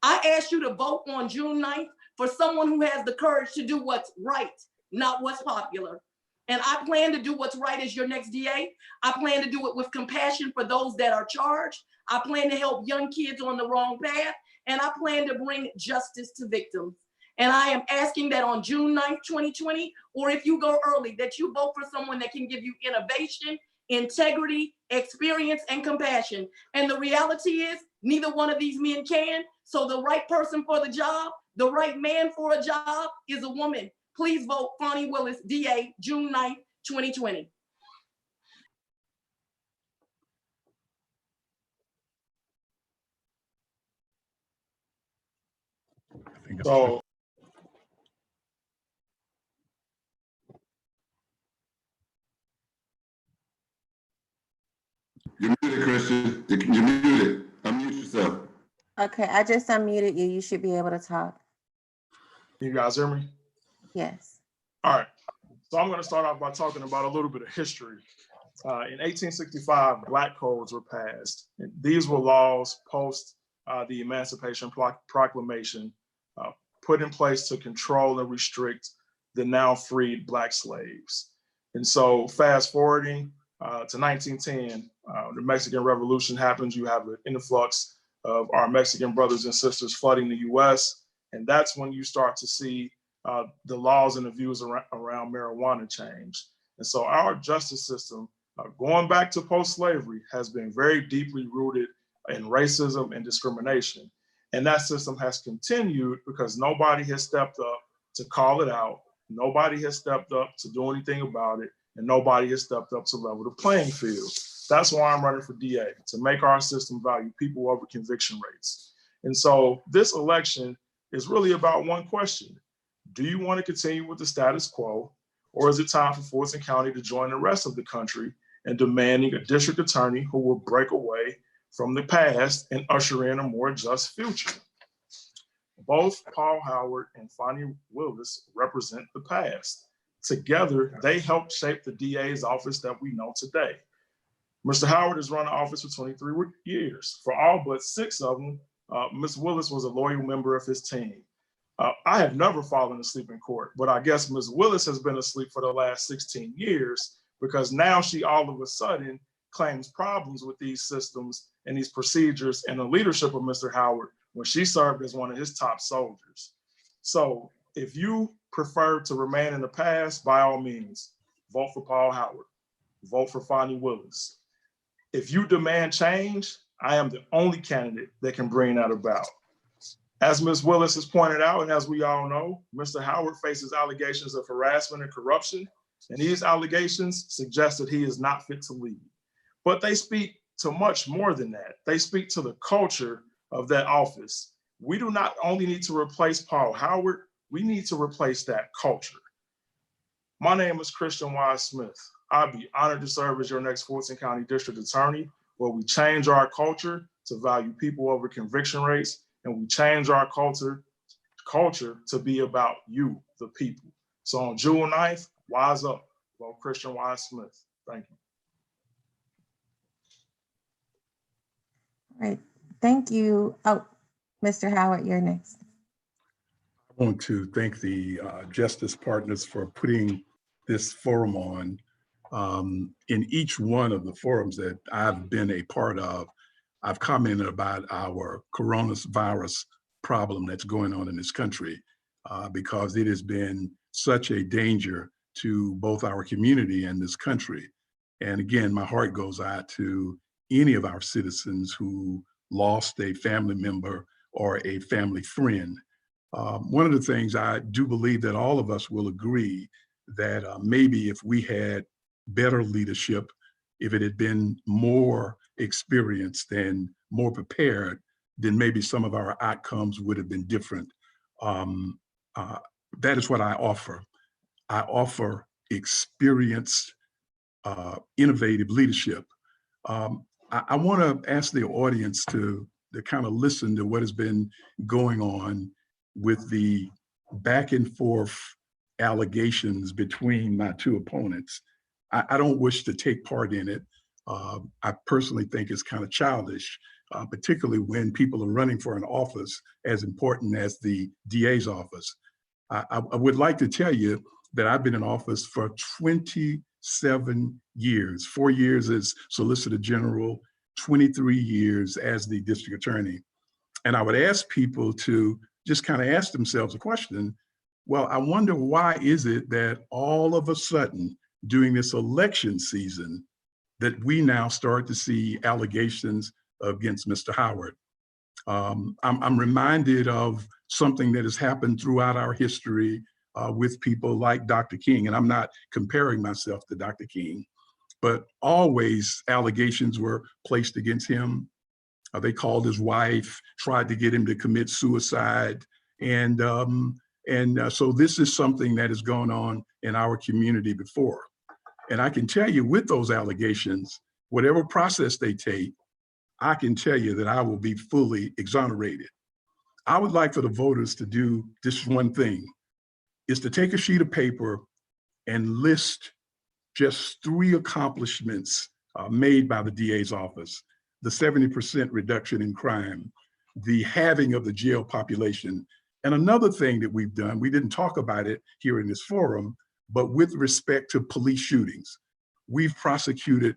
I ask you to vote on June 9th for someone who has the courage to do what's right, not what's popular. And I plan to do what's right as your next DA. I plan to do it with compassion for those that are charged. I plan to help young kids on the wrong path. And I plan to bring justice to victims. And I am asking that on June 9th, 2020, or if you go early, that you vote for someone that can give you innovation, integrity, experience, and compassion. And the reality is, neither one of these men can. So the right person for the job, the right man for a job is a woman. Please vote Fani Willis, DA, June 9th, 2020. think it's- So You're muted, Christian. You're muted. Unmute yourself. Okay, I just unmuted you. You should be able to talk. you guys hear me? Yes. All right. So I'm going to start off by talking about a little bit of history. In 1865, Black codes were passed. And these were laws post the Emancipation Proclamation put in place to control and restrict the now freed Black slaves. And so fast forwarding to 1910, the Mexican Revolution happens. You have an influx of our Mexican brothers and sisters flooding the US. And that's when you start to see the laws and the views around marijuana change. And so our justice system, going back to post-slavery, has been very deeply rooted in racism and discrimination. And that system has continued because nobody has stepped up to call it out. Nobody has stepped up to do anything about it. And nobody has stepped up to level the playing field. That's why I'm running for DA, to make our system value people over conviction rates. And so this election is really about one question. Do you want to continue with the status quo, or is it time for Fulton County to join the rest of the country in demanding a district attorney who will break away from the past and usher in a more just future? Both Paul Howard and Fani Willis represent the past. Together, they helped shape the DA's office that we know today. Mr. Howard has run the office for 23 years. For all but 6 of them, Ms. Willis was a loyal member of his team. I have never fallen asleep in court, but I guess Ms. Willis has been asleep for the last 16 years because now she all of a sudden claims problems with these systems and these procedures and the leadership of Mr. Howard when she served as one of his top soldiers. So if you prefer to remain in the past, by all means, vote for Paul Howard, vote for Fani Willis. If you demand change, I am the only candidate that can bring that about. As Ms. Willis has pointed out, and as we all know, Mr. Howard faces allegations of harassment and corruption, and these allegations suggest that he is not fit to lead. But they speak to much more than that. They speak to the culture of that office. We do not only need to replace Paul Howard, we need to replace that culture. My name is Christian Wise Smith. I'd be honored to serve as your next Fulton County District Attorney, where we change our culture to value people over conviction rates, and we change our culture to be about you, the people. So on June 9th, wise up, vote Christian Wise Smith. Thank you. All right. Thank you. Oh, Mr. Howard, you're next. I want to thank the Justice Partners for putting this forum on. In each one of the forums that I've been a part of, I've commented about our coronavirus problem that's going on in this country because it has been such a danger to both our community and this country. And again, my heart goes out to any of our citizens who lost a family member or a family friend. One of the things I do believe that all of us will agree that maybe if we had better leadership, if it had been more experienced and more prepared, then maybe some of our outcomes would have been different. That is what I offer. I offer experienced, innovative leadership. I want to ask the audience to kind of listen to what has been going on with the back and forth allegations between my two opponents. I don't wish to take part in it. I personally think it's kind of childish, particularly when people are running for an office as important as the DA's office. I would like to tell you that I've been in office for 27 years, 4 years as Solicitor General, 23 years as the district attorney. And I would ask people to just kind of ask themselves a question. Well, I wonder why is it that all of a sudden during this election season that we now start to see allegations against Mr. Howard? I'm reminded of something that has happened throughout our history with people like Dr. King, and I'm not comparing myself to Dr. King, but always allegations were placed against him. They called his wife, tried to get him to commit suicide. And so this is something that has gone on in our community before. And I can tell you with those allegations, whatever process they take, I can tell you that I will be fully exonerated. I would like for the voters to do this one thing, is to take a sheet of paper and list just 3 accomplishments made by the DA's office: the 70% reduction in crime, the halving of the jail population. And another thing that we've done, we didn't talk about it here in this forum, but with respect to police shootings, we've prosecuted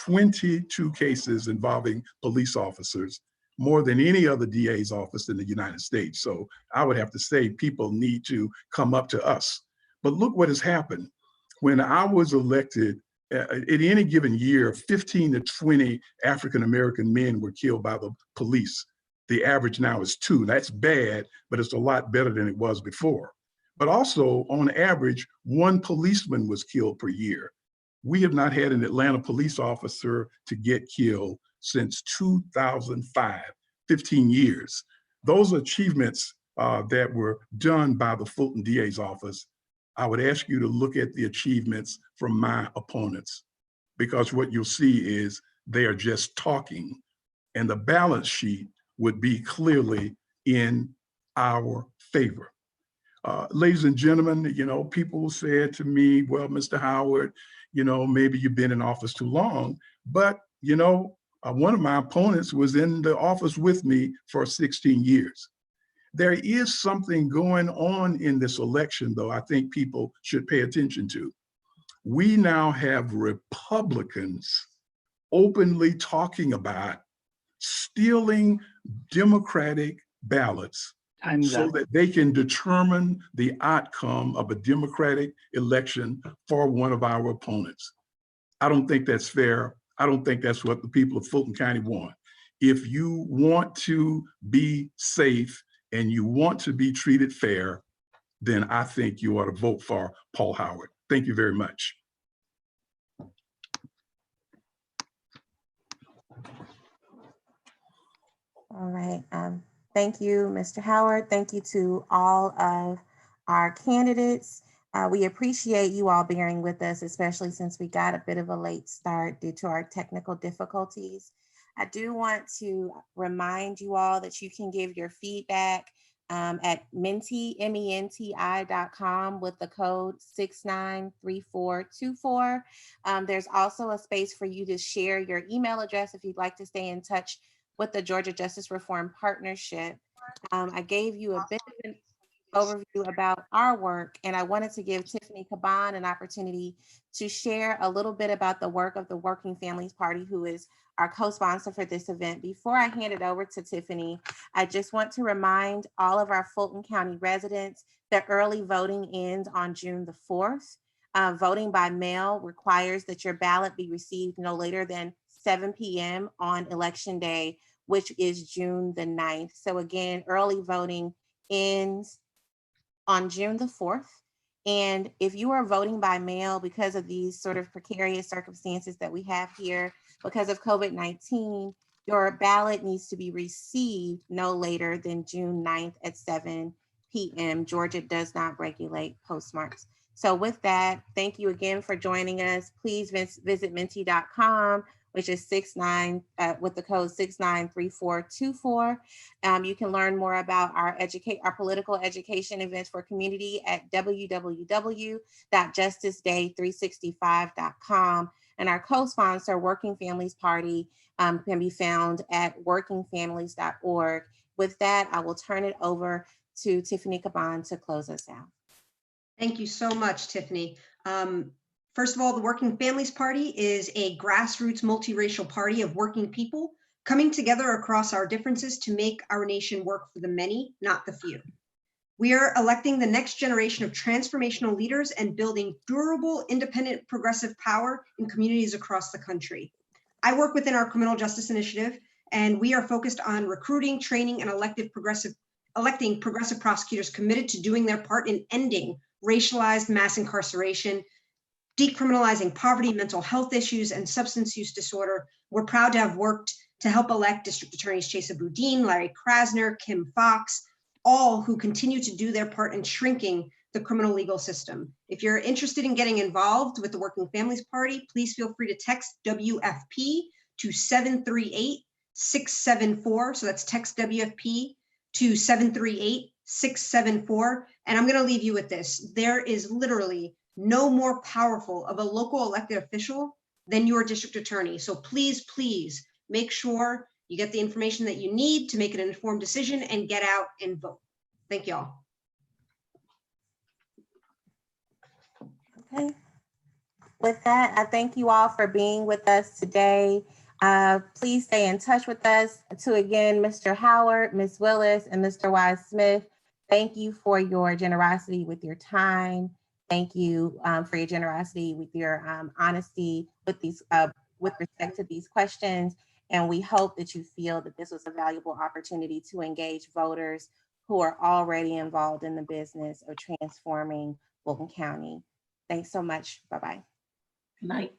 22 cases involving police officers, more than any other DA's office in the United States. So I would have to say people need to come up to us. But look what has happened. When I was elected, in any given year, 15 to 20 African-American men were killed by the police. The average now is 2. That's bad, but it's a lot better than it was before. But also, on average, 1 policeman was killed per year. We have not had an Atlanta police officer to get killed since 2005, 15 years. Those achievements that were done by the Fulton DA's office, I would ask you to look at the achievements from my opponents, because what you'll see is they are just talking, and the balance sheet would be clearly in our favor. Ladies and gentlemen, you know, people said to me, well, Mr. Howard, you know, maybe you've been in office too long, but, you know, one of my opponents was in the office with me for 16 years. There is something going on in this election, though, I think people should pay attention to. We now have Republicans openly talking about stealing Democratic ballots so that they can determine the outcome of a Democratic election for one of our opponents. I don't think that's fair. I don't think that's what the people of Fulton County want. If you want to be safe and you want to be treated fair, then I think you ought to vote for Paul Howard. Thank you very much. All right. Thank you, Mr. Howard. Thank you to all of our candidates. We appreciate you all bearing with us, especially since we got a bit of a late start due to our technical difficulties. I do want to remind you all that you can give your feedback at menti.com with the code 693424. There's also a space for you to share your email address if you'd like to stay in touch with the Georgia Justice Reform Partnership. I gave you a bit of an overview about our work, and I wanted to give Tiffany Caban an opportunity to share a little bit about the work of the Working Families Party, who is our co-sponsor for this event. Before I hand it over to Tiffany, I just want to remind all of our Fulton County residents that early voting ends on June the 4th. Voting by mail requires that your ballot be received no later than 7 p.m. on Election Day, which is June the 9th. So again, early voting ends on June the 4th. And if you are voting by mail because of these sort of precarious circumstances that we have here because of COVID-19, your ballot needs to be received no later than June 9th at 7 p.m. Georgia does not regulate postmarks. So with that, thank you again for joining us. Please visit menti.com, which is with the code 693424. You can learn more about our political education events for community at www.justiceday365.com. And our co-sponsor, Working Families Party, can be found at workingfamilies.org. With that, I will turn it over to Tiffany Caban to close us out. Thank you so much, Tiffany. First of all, the Working Families Party is a grassroots multiracial party of working people coming together across our differences to make our nation work for the many, not the few. We are electing the next generation of transformational leaders and building durable, independent, progressive power in communities across the country. I work within our Criminal Justice Initiative, and we are focused on recruiting, training, and electing progressive prosecutors committed to doing their part in ending racialized mass incarceration, decriminalizing poverty, mental health issues, and substance use disorder. We're proud to have worked to help elect District Attorneys Chesa Boudin, Larry Krasner, Kim Fox, all who continue to do their part in shrinking the criminal legal system. If you're interested in getting involved with the Working Families Party, please feel free to text WFP to 738-674. So that's text WFP to 738-674. And I'm going to leave you with this. There is literally no more powerful of a local elected official than your district attorney. So please, please make sure you get the information that you need to make an informed decision and get out and vote. Thank you all. Okay. With that, I thank you all for being with us today. Please stay in touch with us. To again, Mr. Howard, Ms. Willis, and Mr. Wise Smith, thank you for your generosity with your time. Thank you for your generosity with your honesty with these with respect to these questions. And we hope that you feel that this was a valuable opportunity to engage voters who are already involved in the business of transforming Fulton County. Thanks so much. Bye-bye. Good night.